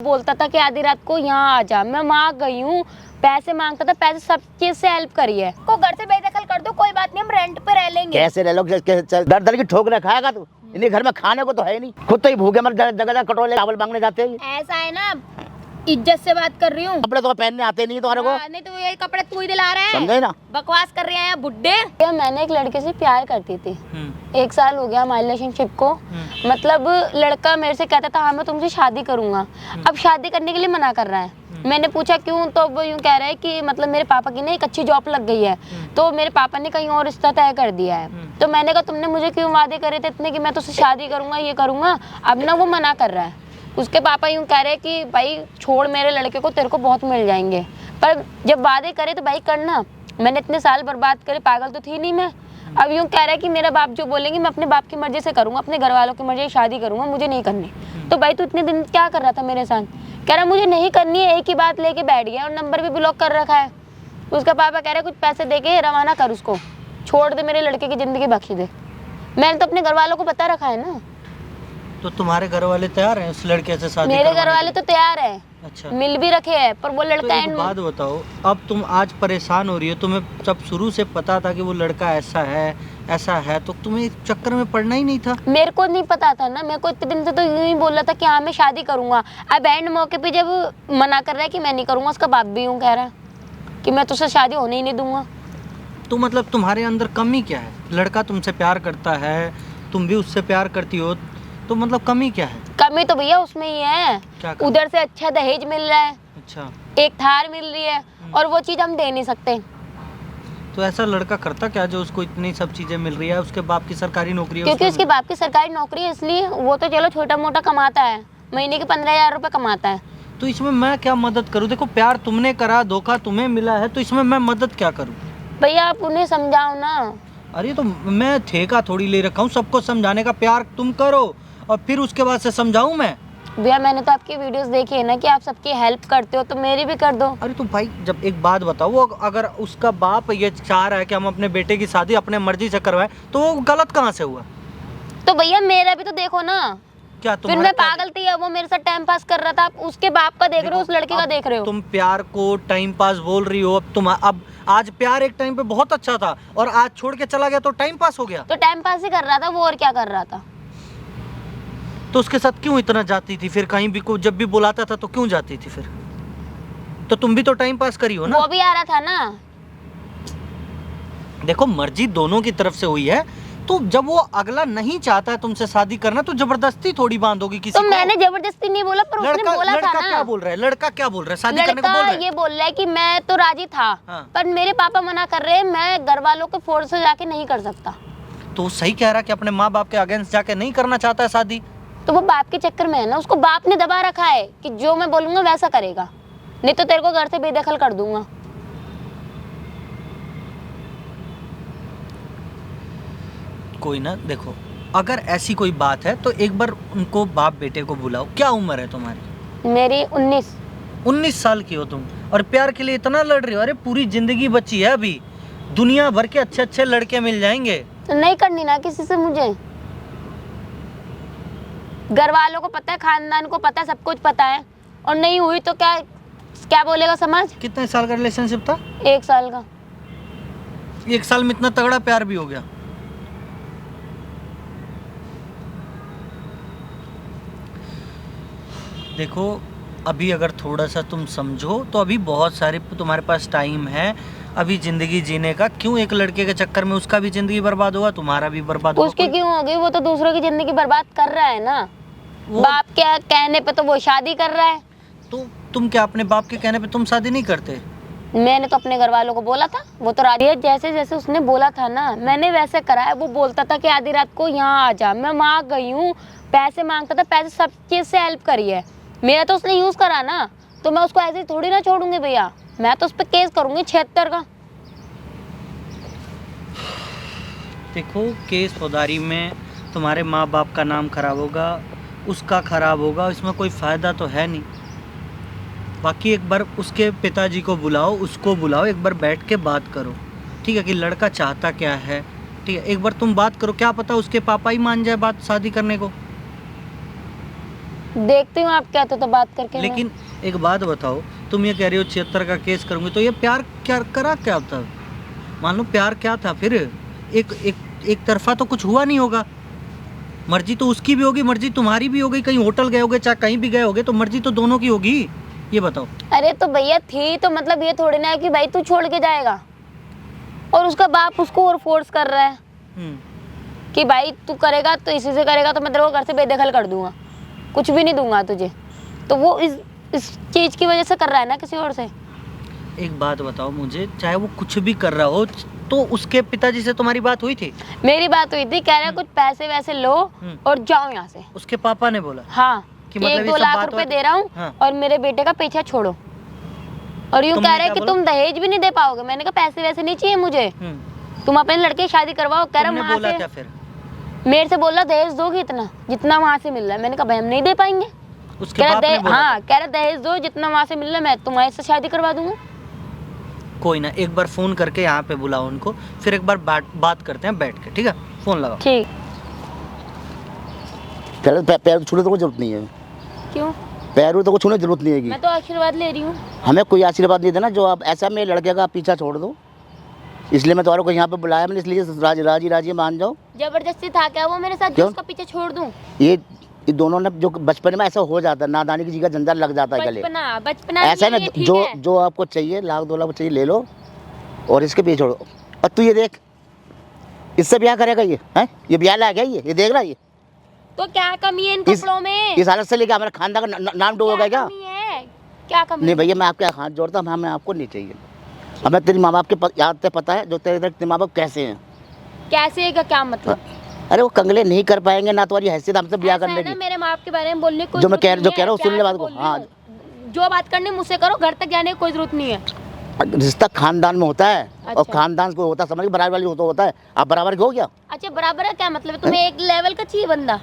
बोलता था कि आधी रात को यहाँ आ जा, मैं वहाँ गई हूँ, पैसे मांगता था, पैसे सब चीज से हेल्प करी है। को घर से बेदखल कर दो, कोई बात नहीं, हम रेंट पे रह लेंगे। कैसे रह लो, दर दर की ठोकरे खाएगा तू? इन्हीं घर में खाने को तो है नहीं, खुद तो ही भूखे मर जगह जगह कटोरे चावल मांगने जाते हैं। ऐसा है ना, इज्जत से बात कर रही हूँ। कपड़े तो पहनने आते नहीं तुम्हारे को। नहीं तो ये कपड़े तू ही दिला रहा है, समझे ना? बकवास कर रहे हैं बुड्ढे। मैंने एक लड़के से प्यार करती थी, 1 साल हो गया हमारे रिलेशनशिप को। मतलब लड़का मेरे से कहता था हाँ मैं तुमसे शादी करूंगा, अब शादी करने के लिए मना कर रहा है। मैंने पूछा क्यों, तो वो यूँ कह रहा है कि मतलब मेरे पापा की ना एक अच्छी जॉब लग गई है, तो मेरे पापा ने कहीं और रिश्ता तय कर दिया है। तो मैंने कहा तुमने मुझे क्यों वादे करे थे इतने कि मैं तुझसे शादी करूंगा, ये करूंगा। अब ना वो मना कर रहा है। उसके पापा यूँ कह रहे हैं कि भाई छोड़ मेरे लड़के को, तेरे को बहुत मिल जाएंगे। पर जब वादे करे तो भाई करना। मैंने इतने साल बर्बाद करे, पागल तो थी नहीं मैं। अब यूँ कह रहा है कि मेरा बाप जो बोलेंगे मैं अपने बाप की मर्जी से करूँगा, अपने घर वालों की मर्जी से शादी करूँगा, मुझे नहीं करनी। तो भाई तू इतने दिन क्या कर रहा था मेरे साथ? कह रहा मुझे नहीं करनी है, एक ही बात लेके बैठ गया और नंबर भी ब्लॉक कर रखा है। उसका पापा कह रहा है कुछ पैसे दे के रवाना कर उसको, छोड़ दे, मेरे लड़के की ज़िंदगी बख्श दे। मैंने तो अपने घर वालों को बता रखा है ना। तो तुम्हारे घर वाले तैयार हैं उस लड़के से शादी? मेरे घर वाले तो तैयार है, अच्छा, मिल भी रखे हैं, पर वो लड़का तो एक बात बताओ, अब तुम आज परेशान हो रही हो, तुम्हें जब शुरू से पता था कि वो लड़का ऐसा है, तो तुम्हें इस चक्कर में पड़ना ही नहीं था? मेरे को नहीं पता था ना, मेरे को इतने दिन से तो यूं ही बोल रहा था कि हाँ मैं शादी करूंगा। अब एंड मौके पे जब मना कर रहा है कि मैं नहीं करूंगा, उसका बाप भी यूं कह रहा है कि मैं तुझसे शादी होने ही नहीं दूंगा। तो मतलब तुम्हारे अंदर कमी क्या है? लड़का तुमसे प्यार करता है, तुम भी उससे प्यार करती हो, तो मतलब कमी क्या है? कमी तो भैया उसमें ही है, क्या कमी? उधर से अच्छा दहेज मिल रहा है, अच्छा, एक थार मिल रही है, और वो चीज हम दे नहीं सकते। तो ऐसा लड़का करता क्या जो उसको इतनी सब चीजें मिल रही है? उसके बाप की सरकारी नौकरी है, क्योंकि उसके बाप की सरकारी नौकरी है, इसलिए वो तो चलो छोटा मोटा कमाता है, महीने के 15,000 रुपये कमाता है। तो इसमें मैं क्या मदद करूं? देखो प्यार तुमने करा, धोखा तुम्हें मिला है, तो इसमें मैं मदद क्या करूं? भैया आप उन्हें समझाओ ना। अरे तो मैं ठेका थोड़ी ले रखा हूँ सबको समझाने का, प्यार तुम करो और फिर उसके बाद से समझाऊं मैं? भैया मैंने तो आपकी वीडियोस देखी है ना कि आप सबकी हेल्प करते हो, तो मेरी भी कर दो। अरे तो भाई जब एक बात बताओ, वो अगर उसका बाप ये चाह रहा है कि हम अपने बेटे की शादी अपने मर्जी से करवाएं, तो वो गलत कहाँ से हुआ? तो भैया मेरा भी तो देखो ना। क्या फिर मैं पागल थी, वो मेरे साथ टाइम पास कर रहा था, आप उसके बाप का देख रहे हो, उस लड़के का देख रहे हो। तुम प्यार को टाइम पास बोल रही हो, अब आज प्यार एक टाइम पे बहुत अच्छा था और आज छोड़ के चला गया तो टाइम पास हो गया। तो टाइम पास ही कर रहा था वो, और क्या कर रहा था? तो उसके साथ क्यों इतना जाती थी फिर? कहीं भी जब भी बुलाता था तो क्यों जाती थी फिर? तो तुम भी तो टाइम पास करी हो ना? वो भी आ रहा था ना। देखो मर्जी दोनों की तरफ से हुई है, तो जब वो अगला नहीं चाहता है तुमसे शादी करना, तो जबरदस्ती थोड़ी बांधोगी किसी तो को? मैंने जबरदस्ती नहीं बोला, पर उसने बोला था ना। क्या बोल रहा है? लड़का क्या बोल रहा है? शादी करने को बोल रहा है? ये बोल रहा है कि मैं तो राजी था, हाँ। पर मेरे पापा मना कर रहे हैं, मैं घर वालों के फोर्स से जाके नहीं कर सकता। तो वो सही कह रहा है कि अपने माँ बाप के अगेंस्ट जाके नहीं करना चाहता है शादी। तो वो बाप के चक्कर में है ना, उसको बाप ने दबा रखा है कि जो मैं बोलूंगा वैसा करेगा, नहीं तो तेरे को घर से बेदखल कर दूंगा। कोई ना, देखो अगर ऐसी कोई बात है तो एक बार उनको बाप बेटे को बुलाओ। क्या उम्र है तुम्हारी? मेरी 19 साल की हो तुम, और प्यार के लिए इतना लड़ रही हो? अरे पूरी जिंदगी बची है अभी, दुनिया भर के अच्छे अच्छे लड़के मिल जाएंगे। नहीं करनी ना किसी से मुझे, घर वालों को पता है, खानदान को पता है, सब कुछ पता है, और नहीं हुई तो क्या क्या बोलेगा समाज? कितने साल का रिलेशनशिप था? 1 साल का। 1 साल में इतना तगड़ा प्यार भी हो गया? देखो अभी अगर थोड़ा सा तुम समझो तो अभी बहुत सारे तुम्हारे पास टाइम है अभी जिंदगी जीने का। क्यों एक लड़के के चक्कर में उसका भी जिंदगी बर्बाद होगा, तुम्हारा भी बर्बाद होगा? उसकी क्यों होगी? वो तो दूसरों की जिंदगी बर्बाद कर रहा है ना। बाप क्या कहने पे तो वो शादी कर रहा है। तो तुम क्या अपने बाप के कहने पे तुम शादी नहीं करते? मैंने तो अपने घर वालों को बोला था, वो तो राजी है। जैसे जैसे उसने बोला था ना, मैंने वैसे करा है। वो बोलता था कि आधी रात को यहाँ आ जा, मैं वहाँ गई हूँ, पैसे मांगता था, पैसे सब चीज से हेल्प करी है। मेरा तो उसने यूज करा ना, तो मैं उसको ऐसे ही थोड़ी ना छोड़ूंगी भैया, मैं तो उस पर केस करूंगी 76 का। देखो केस फौजदारी में तुम्हारे माँ बाप का नाम खराब होगा, उसका खराब होगा, इसमें कोई फ़ायदा तो है नहीं। बाकी एक बार उसके पिताजी को बुलाओ, उसको बुलाओ, एक बार बैठ के बात करो, ठीक है, कि लड़का चाहता क्या है। ठीक है, एक बार तुम बात करो, क्या पता उसके पापा ही मान जाए बात शादी करने को। देखती हूँ आप कहते हो तो बात करके मैं। लेकिन एक बात बताओ, तुम ये कह रही हो 76 का केस करूंगी, तो ये प्यार क्या करा क्या था? मान लो प्यार क्या था फिर? एक तरफा तो कुछ हुआ नहीं होगा। मर्जी तो उसकी भी होगी, मर्जी तुम्हारी भी होगी। कहीं होटल गए होगे, चाहे कहीं भी गए होगे, तो मर्जी तो दोनों की होगी। ये बताओ। अरे तो भैया थी तो मतलब ये थोड़ी ना है कि भाई तू छोड़ के जाएगा, और उसका बाप उसको और फोर्स कर रहा है कि भाई तू करेगा तो इसी से करेगा तो मैं तेरे को घर से बेदखल कर दूंगा, कुछ भी नहीं दूंगा तुझे। तो वो इस चीज की वजह से कर रहा है ना किसी और से। एक बात बताओ मुझे, चाहे वो कुछ भी कर रहा हो, तो उसके पिताजी से तुम्हारी बात हुई थी? मेरी बात हुई थी, कह रहा कुछ पैसे वैसे लो और जाओ यहाँ से। उसके पापा ने बोला? हाँ कि कि मतलब ये 1-2 सब लाख बात रुपए होती- दे रहा हूँ हाँ। और मेरे बेटे का पीछा छोड़ो। और यूँ तुमने कह रहा है क्या कि बोला? तुम दहेज भी नहीं दे पाओगे। मैंने कहा पैसे वैसे नहीं चाहिए मुझे, तुम अपने लड़के की शादी करवाओ। कह रहा तुमने वहाँ बोला से क्या फिर? मेरे से बोला दहेज दोगे इतना जितना वहाँ से मिल रहा है। मैंने कहा भाई हम नहीं दे पाएंगे। उसके कह बाप ने रहा बोला? हाँ, कह रहा दहेज दो जितना वहाँ से मिल रहा है, मैं तुम्हारे से शादी करवा दूंगा। कोई ना, एक बार फोन करके यहाँ पे बुलाओ उनको, फिर एक बार बात करते हैं बैठ के, ठीक है? फोन लगाओ। ठीक। पैर छूने तो कोई जरूरत नहीं है, क्यों? पैरों तो को छूने की जरूरत नहीं है। मैं तो आशीर्वाद ले रही हूँ। हमें कोई आशीर्वाद नहीं देना, जो आप ऐसा मेरे लड़के का पीछा छोड़ दो, इसलिए मैं तुम्हारे को यहाँ पे बुलाया मैंने, इसलिए राजी मान जाओ। जबरदस्ती था क्या वो मेरे साथ क्यों? उसका पीछे छोड़ दूं? ये दोनों ने जो बचपन में ऐसा हो जाता है, नादानी की जगह जंजाल लग जाता है गले। बचपना ऐसा है ना, नहीं है, ठीक जो है। जो आपको चाहिए, 1-2 लाख चाहिए ले लो और इसके पीछे छोड़ो। और तू ये देख, इससे ब्याह करेगा ये? हैं? ये ब्याह ला गया ये देख रहा है ये? तो क्या कमी है इन इस- कपड़ों में? इस हालत से लेके हमारे खानदान का नाम डूबेगा क्या? कमी है? क्या कमी नहीं है? भैया, मैं आपके हाथ जोड़ता हूँ, हमें आपको नहीं चाहिए। हमें तेरी माँ बाप के याद से पता है जो तेरे माँ बाप कैसे हैं। कैसे है का क्या मतलब? अरे वो कंगले नहीं कर पाएंगे ना तुम्हारी हैसियत हमसे ब्याह ऐसा है करने ना, की। मेरे माँ बाप के बारे में बोलने की कोई जो मैं जरूरत नहीं कह रहा हूँ, सुन ले प्यार बात से को। बोल रही हाँ, हूँ। जो बात करनी मुझसे करो, घर तक जाने की कोई जरूरत नहीं है। रिश्ता खानदान में होता है और अच्छा। खानदान को होता है, समझ बराबर वाली होता है। आप बराबर के हो क्या? अच्छा बराबर है क्या मतलब? तुम्हें एक लेवल का चाहिए बंदा?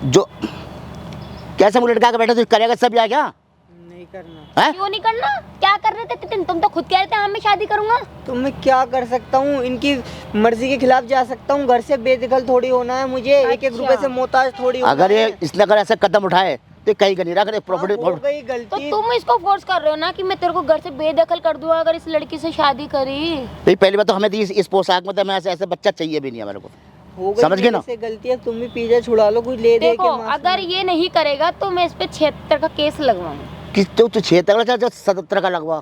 जो कैसे मुझे लड़का के बैठा तो करेगा सब ब्याह क्या? नहीं करना। हैं? क्यों नहीं करना? क्या कर रहे थे तुम तो खुद कह रहे थे हाँ मैं शादी करूंगा। तो मैं क्या कर सकता हूँ? इनकी मर्जी के खिलाफ जा सकता हूँ? घर से बेदखल थोड़ी होना है मुझे, एक अच्छा। रुपए से मोहताज थोड़ी होना अगर ये है। इसने अगर ऐसे कदम उठाए तो कहीं का नहीं रहा हाँ, प्रॉपर्टी। हो गई तो गलती। तुम इसको फोर्स कर रहे हो ना कि मैं तेरे को घर से बेदखल कर दूंगा अगर इस लड़की से शादी करी। पहली बात तो हमें तो इस पोशाक में तो हमें ऐसे बच्चा चाहिए भी नहीं है मेरे को। हो गई समझ गए ना? मेरे से गलती है, तुम भी पीछे छुड़ा लो, कुछ ले दे देखो के माँ से। अगर ये नहीं करेगा तो मैं इस पे 76 का केस लगवाऊंगा। कि तू 76 का जो 77 का लगवा,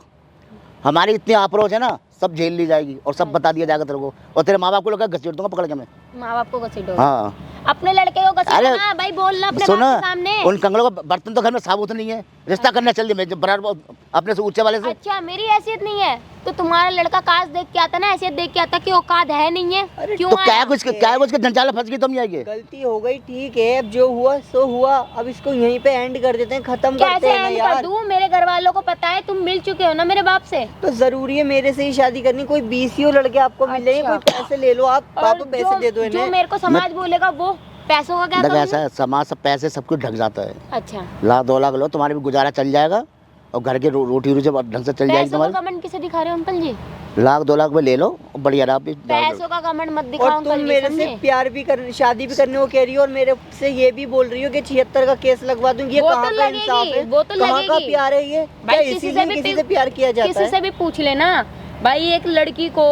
हमारी इतनी अप्रोच है ना, सब झेल ली जाएगी और सब बता दिया जाएगा तेरे को। और तेरे माँ बाप को लगा घसीट दूंगा पकड़ के मैं। माँ बाप को घसीटो? हाँ अपने लड़के को अरे, घसीटना भाई, बोलना अपने सुनो, बाप के सामने। उन कंगलों का बर्तन तो घर में साबुत नहीं है, रिश्ता करना चल दिया बराबर अपने से ऊंचे वाले से। अच्छा मेरी हैसियत नहीं है तो तुम्हारा लड़का काश देख के आता ना, हैसियत देख के आता कि औकात है नहीं है। अरे क्यों तो आया? क्या कुछ के जंजाल में फंस गई तुम ये? गलती हो गई, ठीक है, अब जो हुआ सो हुआ, अब इसको यहीं पे एंड कर देते हैं, खत्म करते कैसे हैं ना एंड कर यार। दूं? मेरे घर वालों को पता है, तुम मिल चुके हो ना मेरे बाप से। तो जरूरी है मेरे से ही शादी करनी? कोई 20 लड़के आपको मिलेंगे? अच्छा। कोई पैसे ले लो आप, और पापा पैसे दे दो जो इन्हें। मेरे को समाज बोलेगा वो पैसों का क्या देखो करूं? ऐसा है, समाज सब पैसे सब कुछ ढक जाता है। अच्छा 1-2 लाख लो, तुम्हारे भी गुजारा चल जाएगा और घर के रोटी रोजी ढंग से चल जाएगी पैसों का तुम्हारी। घमंड किसे दिखा रहे हो अंकल जी? 1-2 लाख में ले लो और बढ़िया रहा भी। पैसों का घमंड मत दिखाओ और तुम अंकल जी, मेरे से समझे? प्यार भी कर, शादी भी करने को कह रही हो और मेरे से ये भी बोल रही हो कि 76 का केस लगवा दूंगी। ये वो कहाँ तो का लगेगी, इंसाफ है? वो तो कहाँ का लगेगी। प्यार है ये? क्या भाई किसी इसीलिए से भी किसी से प्यार किया जाता किसी है? से भी पूछ लेना भाई, एक लड़की को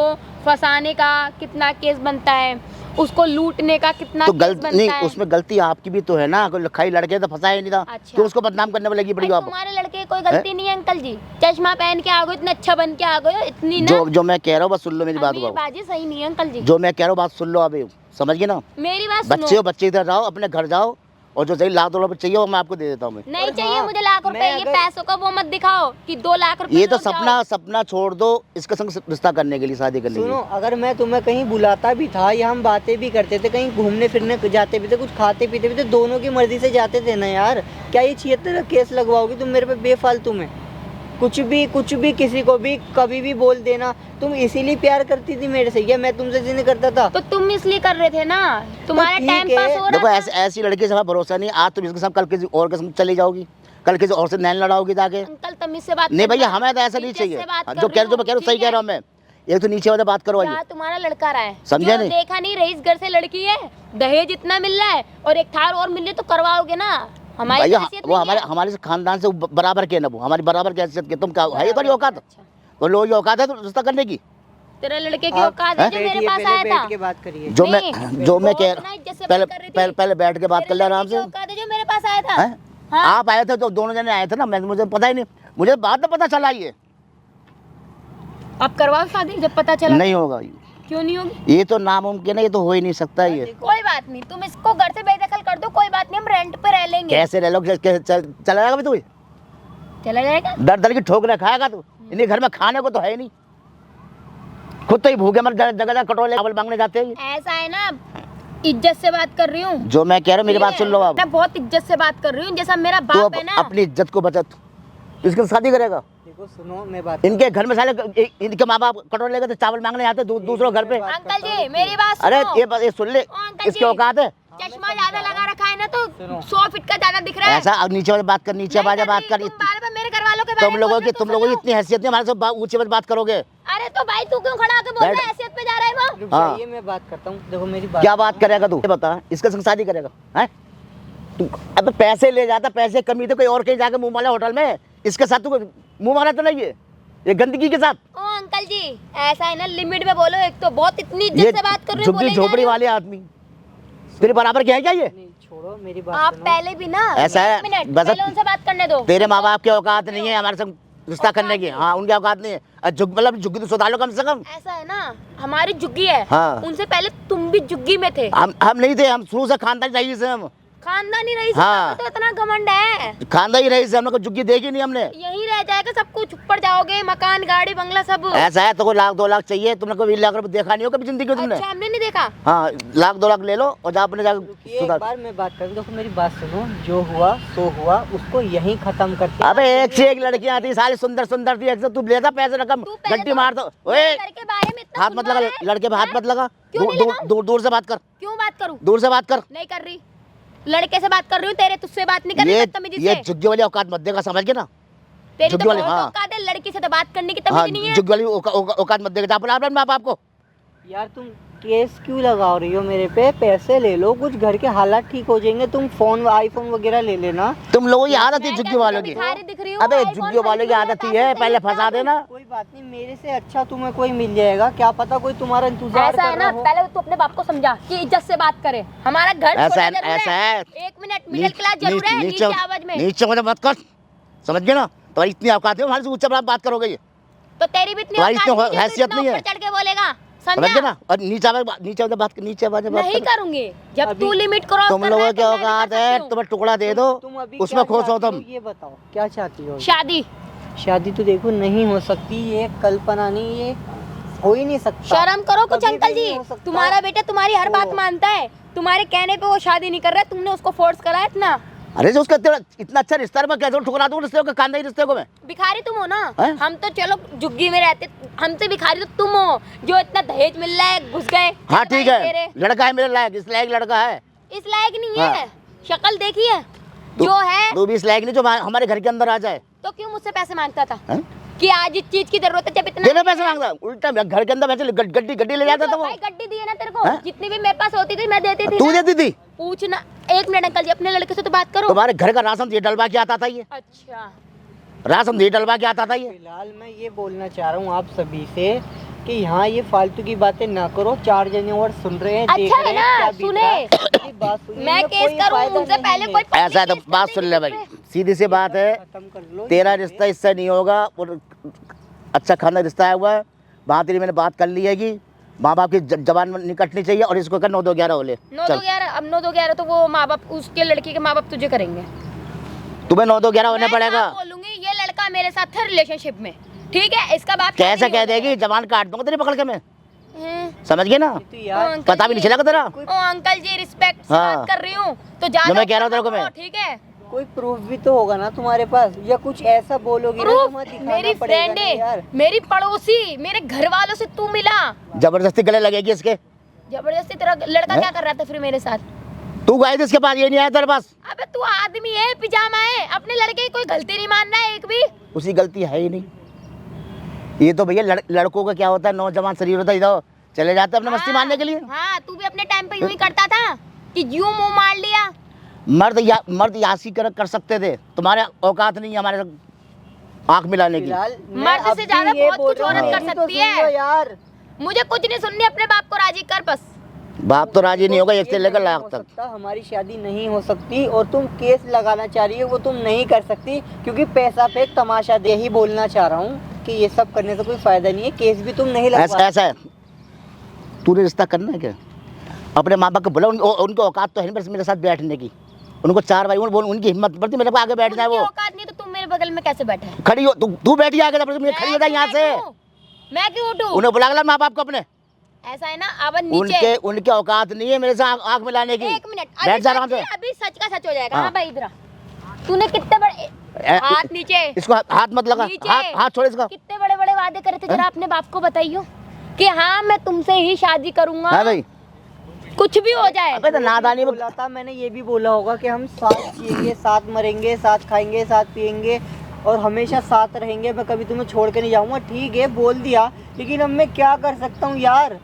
फंसाने का कितना केस बनता है, उसको लूटने का कितना तो केस गलती बनता नहीं, है। उसमें गलती आपकी भी तो है ना, कोई खाई लड़के तो फंसाया ही नहीं था। अच्छा। क्यों उसको बदनाम करने में लगी पड़ी हो भाई, आप? तुम्हारे लड़के की कोई गलती नहीं है अंकल जी, चश्मा पहन के आ गए, इतना अच्छा बन के आ गए, इतनी ना जो मैं कह रहा हूँ बस सुन लो मेरी बात को। बाजी सही नहीं है अंकल जी। जो मैं कह रहा हूँ बात सुन लो अभी, समझ गए ना? मेरी बात बच्चे सुनो। हो, बच्चे इधर जाओ, अपने घर जाओ और जो चाहिए 1-2 लाख चाहिए वो मैं आपको दे देता हूँ मैं। नहीं और चाहिए हाँ, मुझे लाख रुपए, मैं ये अगर- पैसों का वो मत दिखाओ कि 2 लाख रुपए ये तो लो, जाओ। सपना छोड़ दो इसके संग रिश्ता करने के लिए, शादी करने के सुनो, लिए। अगर मैं तुम्हें कहीं बुलाता भी था या हम बातें भी करते थे, कहीं घूमने फिरने जाते भी थे, कुछ खाते पीते भी थे, दोनों की मर्जी से जाते थे ना यार। क्या ये 76 का केस लगवाओगी तुम मेरे पे बेफालतू में? कुछ भी किसी को भी कभी भी बोल देना। तुम इसीलिए प्यार करती थी मेरे से, या मैं तुमसे नहीं करता था? तो तुम इसलिए कर रहे थे ना, तुम्हारा ठीक टाइम है। पास हो देखो रहा ऐसी ऐसी लड़की से हमारा भरोसा नहीं। आज तुम इसके साथ कल किसी और के साथ चली जाओगी, कल किसी और से नैन लड़ाओगी जाके। अंकल तमीज से बात नहीं करना। भैया, हमें तो ऐसा नहीं इज्जत से चाहिए। बात कर जो रही कह रहे हो हूँ, मैं कह रहा हूँ, सही ठीक कह रहा हूँ मैं। एक तो नीचे वाले बात करो क्या आइए। तुम्हारा लड़का रहा है, समझे जो नहीं? देखा नहीं रईस घर से लड़की है, दहेज इतना मिल रहा है और एक थार और मिल रही है तो करवाओगे ना? हमारी भैया हैसियत वो नहीं है। हमारे से खानदान से बराबर के ना, वो हमारी बराबर की हैसियत के, तुम क्या है ये थोड़ी औकात, अच्छा। वो लोग औकात है तो रिश्ता करने की। तेरे लड़के की आप औकात है जो मेरे बैठिए, पास पहले आया था। बैठ के बात करिए। जो मैं नहीं, जो मैं बहुत कह ना इज्जत से पहले बात कर रही थी। पहले पहले बैठ के बात कर तेरे ले आराम लड़के से। की औकात है जो मेरे पास आया था। हैं? हाँ। आप आए थे तो दोनों जने आए थे ना, मैं मुझे पता ही नहीं, मुझे बाद में पता चला ये। अब करवाओ शादी जब पता चला। नहीं होगा ये। क्यों नहीं होगी? ये तो नामुमकिन है, ये तो हो ही नहीं सकता ये। कोई बात नहीं, तुम इसको घर से बेदखल कर दो, कोई बात नहीं, हम रेंट पे रह लेंगे। कैसे रह लो, चला जाएगा तू, चला जाएगा। दर दर की ठोकरे खाएगा तू, इन्हीं घर में खाने को तो है ही नहीं, खुद तो ही भूखे मर जगह जगह कटोरे चावल मांगने जाते हैं। ऐसा है ना, इज्जत से बात कर रही हूँ। जो मैं कह रहा हूँ मेरी बात सुन लो आप, मैं बहुत इज्जत से बात कर रही हूँ, जैसा मेरा तू बाप है ना। अपनी इज्जत को बचा, इसकी शादी करेगा। देखो सुनो, मैं बात इनके घर में साले इनके माँ बाप कटोरे लेकर तो चावल मांगने आते दूसरों घर पे। अंकल जी मेरी बात सुनो। अरे ये सुन ले, ओ, अंकल इसकी जी। औकात है चश्मा ज्यादा लगा रखा है ना तो सुनो। 100 फीट का ज्यादा दिख रहा है। ऐसा। अब नीचे वाली बात कर, नीचे नहीं बाजा कर बात रही, कर, तुम बार-बार मेरे घर वालों के बारे तुम में लोगों बोल की रहे हो, तुम तो लोगों की सुनो। इतनी हैसियत नहीं, हमारे से ऊंची बात करोगे। अरे तो भाई तू क्यों खड़ा होकर बोल रहा है? हैसियत पे जा रहा है वो। रुक हाँ। जाइए, मैं बात करता हूँ। देखो मेरी बात, क्या बात करेगा तू, ये बता, इसके संग शादी करेगा हैं? तू अब पैसे ले जाता, पैसे कमी तो कोई और कहीं जाके मुंह मारा होटल में, इसके साथ तू मुंह मारा तो नहीं है ये गंदगी के साथ। ओ अंकल जी ऐसा है ना, लिमिट में बोलो। एक तो बहुत इतनी ये इज्जत से बात कर रहे हो, झुग्गी बोले जा रहे झोपड़ी हो। वाले आदमी तेरे बराबर क्या है क्या ये? नहीं छोड़ो मेरी बात आप सुनो। पहले भी ना, ऐसा है, एक मिनट बस पहले उनसे बात करने दो। तेरे माँ बाप की औकात नहीं है हमारे संग रिश्ता करने की। हाँ, उनकी औकात नहीं है। मतलब झुग्गी तो सुधार लो कम से कम। ऐसा है ना, हमारी झुग्गी है। हाँ। उनसे पहले तुम भी झुग्गी में थे। हम नहीं थे, हम शुरू से खानदानी रईस से, हम खानदानी रईस हाँ। तो इतना घमंड है। खानदानी रईस से, हम लोग को झुग्गी देखी नहीं हमने। यही रह जाएगा सब कुछ, ऊपर जाओगे, मकान गाड़ी बंगला सब। ऐसा है तो कोई 1,00,000-2,00,000 चाहिए, तुमने कभी 1,00,000 रुपये देखा नहीं हो कभी जिंदगी में तुमने? अच्छा हमने नहीं देखा। हाँ, 1,00,000-2,00,000 ले लो और जा अपने रुकिए, जाकर एक सुधार। बार मैं बात करूँ। देखो मेरी बात सुनो, जो हुआ सो हुआ, उसको यहीं खत्म करते। अबे एक से एक लड़कियां आती सारी सुंदर सुंदर थी, एक से तू लेता पैसे रकम तू पहले गड्डी तो मार दो। ओए मेरे घर के बारे में इतना हाथ मत सुनवा लगा, है? लड़के पे हाथ मत लगा, क्यों नहीं दूर लगाऊं? दूर दूर से बात कर, क्यों बात करूं? दूर से बात कर। नहीं कर रही, लड़के से बात कर रही हूँ, तेरे तुझसे बात नहीं कर रही बदतमीजी ये से। झुग्गी वाली औकात मत देगा, समझ गए ना? तेरी तो झुग्गी वाली, बहुत हाँ। औकात है, लड़की से तो बात करने की हाँ, तमीज नहीं है। झुग्गी वाली औकात मत देगा, अपने माँ बाप को। यार तुम केस क्यों लगा रही हो मेरे पे? पैसे ले लो, कुछ घर के हालात ठीक हो जाएंगे। तुम फोन आईफोन वगैरह ले लेना। तुम लोगों की आदत मैं है क्या झुग्गी वालों की। भिखारी दिख रही हूँ? अबे आईफोन झुग्गी वालों की खरीद आदत लूँ, ही है, पैसे पहले चाहिए फंसा तो। देना। कोई बात नहीं, मेरे से अच्छा तुम्हें कोई मिल जाएगा, क्या पता कोई तुम्हारा इंतजार ऐसा है कर ना, रहा हो। पहले तू अपने बाप को समझा कि इज्जत से बात करे। हमारा घर ऐसा छोटा है, जरूर ऐसा है। एक मिनट, मिडिल क्लास जरूर है, नीचे आवाज में। नीचे मत कर, समझ गए ना? तो इतनी औकात है, हमारे से ऊंचा बात करोगे ये, तो तेरी भी इतनी तुम्हारी औकात इतनी नहीं है, तू हैसियत इतना नहीं है। ऊपर चढ़ के बोलेगा, समझ गए समझा? ना? और नीचे बात नहीं करूंगी, जब अभी तू लिमिट क्रॉस तुम कर रहा लोगों है की तो मैं भी औकात कर है, सकती हूँ। तुम्हें टुकड़ा दे दो, तुम अभी उसमें क्या खुश हो चाहती तुम। ये बताओ, क्या चाहती हो? शादी। शादी तो देखो नहीं हो सकती, ये कल्पना नहीं, ये हो ही नहीं सकता। शर्म करो कुछ कभी अंकल भी जी, नहीं हो सकता। तुम्हारा बेटा तुम्हारी हर बात ओ। मानता है, तुम्हारे कहने पे वो शादी नहीं कर रहा है, तुमने उसको फोर्स करा है इतना। अरे जो उसका इतना अच्छा रिश्ता है, मैं कैसे ठुकरा दूं रिश्ते को, खानदानी रिश्ते को मैं? भिखारी तुम हो ना, हैं? हम तो चलो झुग्गी में रहते, हमसे भिखारी तो तुम हो जो इतना दहेज मिल रहा है, घुस गए। हाँ ठीक है, तेरे लड़का है मेरे लायक, इस लायक लड़का है। इस लायक नहीं हाँ। है, शक्ल देखी है तू- जो है, तू भी इस लायक नहीं जो हमारे घर के अंदर आ जाए। तो क्यों मुझसे पैसे मांगता था हैं? कि आज इस चीज की जरूरत है, जब इतना देने पैसे मांगता, उल्टा मैं घर के अंदर वैसे गड्डी ले जाता था वो। भाई गड्डी दी है ना तेरे को, हैं? जितनी भी मेरे पास होती थी मैं देती थी तू ना। देती थी? पूछना, एक मिनट अंकल जी, अपने लड़के से तो बात करो। तुम्हारे घर का राशन ये डलवा के आता था, ये अच्छा राशन ये डलवा के आता था ये। फिलहाल मैं ये बोलना चाह रहा हूँ आप सभी से कि यहाँ ये फालतू की बातें ना करो। 4 जने और सुन रहे हैं, देख अच्छा रहे है हैं, ना, क्या बीत सुने। रहा है। मेरी बात सुनिए, मैं इनमें केस कोई करूं फायदा उनसे नहीं पहले है। कोई पब्लिक ऐसा है तो केस बात करने सुन की ले भाई, जरूरत है। सीधी सी बात है, खत्म कर लो तेरा ये। रिश्ता इससे नहीं होगा और अच्छा खाना रिश्ता है हुआ है, वहाँ तेरी मैंने बात कर ली है कि माँ बाप की जबान में नहीं कटनी चाहिए और इसको कर 9-2-11 हो ले। 9-2-11, अब 9-2-11 तो वो माँ बाप, उसके लड़की के माँ बाप तुझे करेंगे। तुम्हें 9-2-11 होने मैं पड़ेगा। साफ बोलूंगी, ये लड़का मेरे साथ था रिलेशनशिप में, ठीक है, इसका बाप कैसे शादी कह हो गया देगी, जबान काट दूंगा तेरी पकड़ के मैं, है। समझ गए ना? तो यार अंकल पता भी नहीं जी, चलेगा तेरा। ओ अंकल जी, रिस्पेक्ट से हाँ। बात कर रही हूँ तो जा जो मैं कह रहा हूँ तेरे को मैं। ठीक है। कोई प्रूफ भी तो होगा ना तुम्हारे पास, या कुछ ऐसा बोलोगी ना प्रूफ, तुम्हें दिखाना मेरी पड़ेगा फ्रेंड ना है, यार। मेरी पड़ोसी, मेरे घर वालों से तू मिला, जबरदस्ती गले लगेगी इसके। जबरदस्ती। तेरा लड़का हैं? क्या कर रहा था फिर मेरे साथ? तू गए थे इसके पास, ये नहीं आया तेरे पास। अबे तू आदमी है, पिजामा है, अपने लड़के की कोई गलती नहीं मान रहा है एक भी। उसी गलती है ही नहीं। ये तो भैया लड़कों का क्या होता है, नौजवान शरीर होता है, इधर चले जाते हैं अपने मस्ती मारने के लिए। हाँ, तू भी अपने टाइम पे यूं ही करता था कि यूं मुंह मार लिया। मर्द यासी कर सकते थे, तुम्हारे औकात नहीं है हमारे आंख मिलाने की। फिलहाल मैं मर्द अब से भी ज्यादा ये बहुत बोल कुछ रहा हूँ, औरत कर मेरी तो सकती सुन लो है। यार। मुझे कुछ नहीं सुननी, अपने बाप को राजी कर बस। बाप तो राजी नहीं होगा एक से ये लेकर नहीं लाख हो तक। सकता, हमारी शादी नहीं हो सकती और तुम केस लगाना चाह रही हो वो तुम नहीं कर सकती, क्योंकि पैसा पे एक तमाशा दे ही बोलना चाह रहा हूँ कि ये सब करने से कोई फायदा नहीं है, केस भी तुम नहीं लगवा। ऐसा है, तूने रिश्ता करना है क्या? अपने माँ बाप को बोला, उनकी औकात तो है नहीं बस मेरे साथ बैठने की। उनको 4 भाई बोल, उनकी हिम्मत पड़ती मेरे को आगे बैठ जाए। उनकी वो औकात नहीं तो तुम मेरे बगल में कैसे बैठे? खड़ी हो, तू बैठी आगे, खड़ी हो जाए यहाँ से। मैं क्यों उठूं? उन्हें बुला ला माँ बाप को अपने। ऐसा है ना, अब नीचे उनके औकात नहीं है मेरे से आंख मिलाने की। 1 मिनट, बैठ जा आराम से। अभी सच का सच हो जाएगा। हाँ। हाँ भाई, इधर आ। तूने कितने बड़े हाथ नीचे, इसको हाथ मत लगा, नीचे। हाथ छोड़ इसका। कितने बड़े बड़े वादे करे थे, जरा अपने बाप को बताइयो कि हाँ मैं तुमसे ही शादी करूंगा, हाँ भाई, कुछ भी हो जाए। अबे तो नादानी में बोला था मैंने, ये भी बोला होगा कि हम साथ जिएंगे, साथ मरेंगे, साथ खाएंगे, साथ पिएंगे और हमेशा साथ रहेंगे, मैं कभी तुम्हें छोड़ के नहीं जाऊंगा। ठीक है बोल दिया, लेकिन अब मैं क्या कर सकता हूँ यार।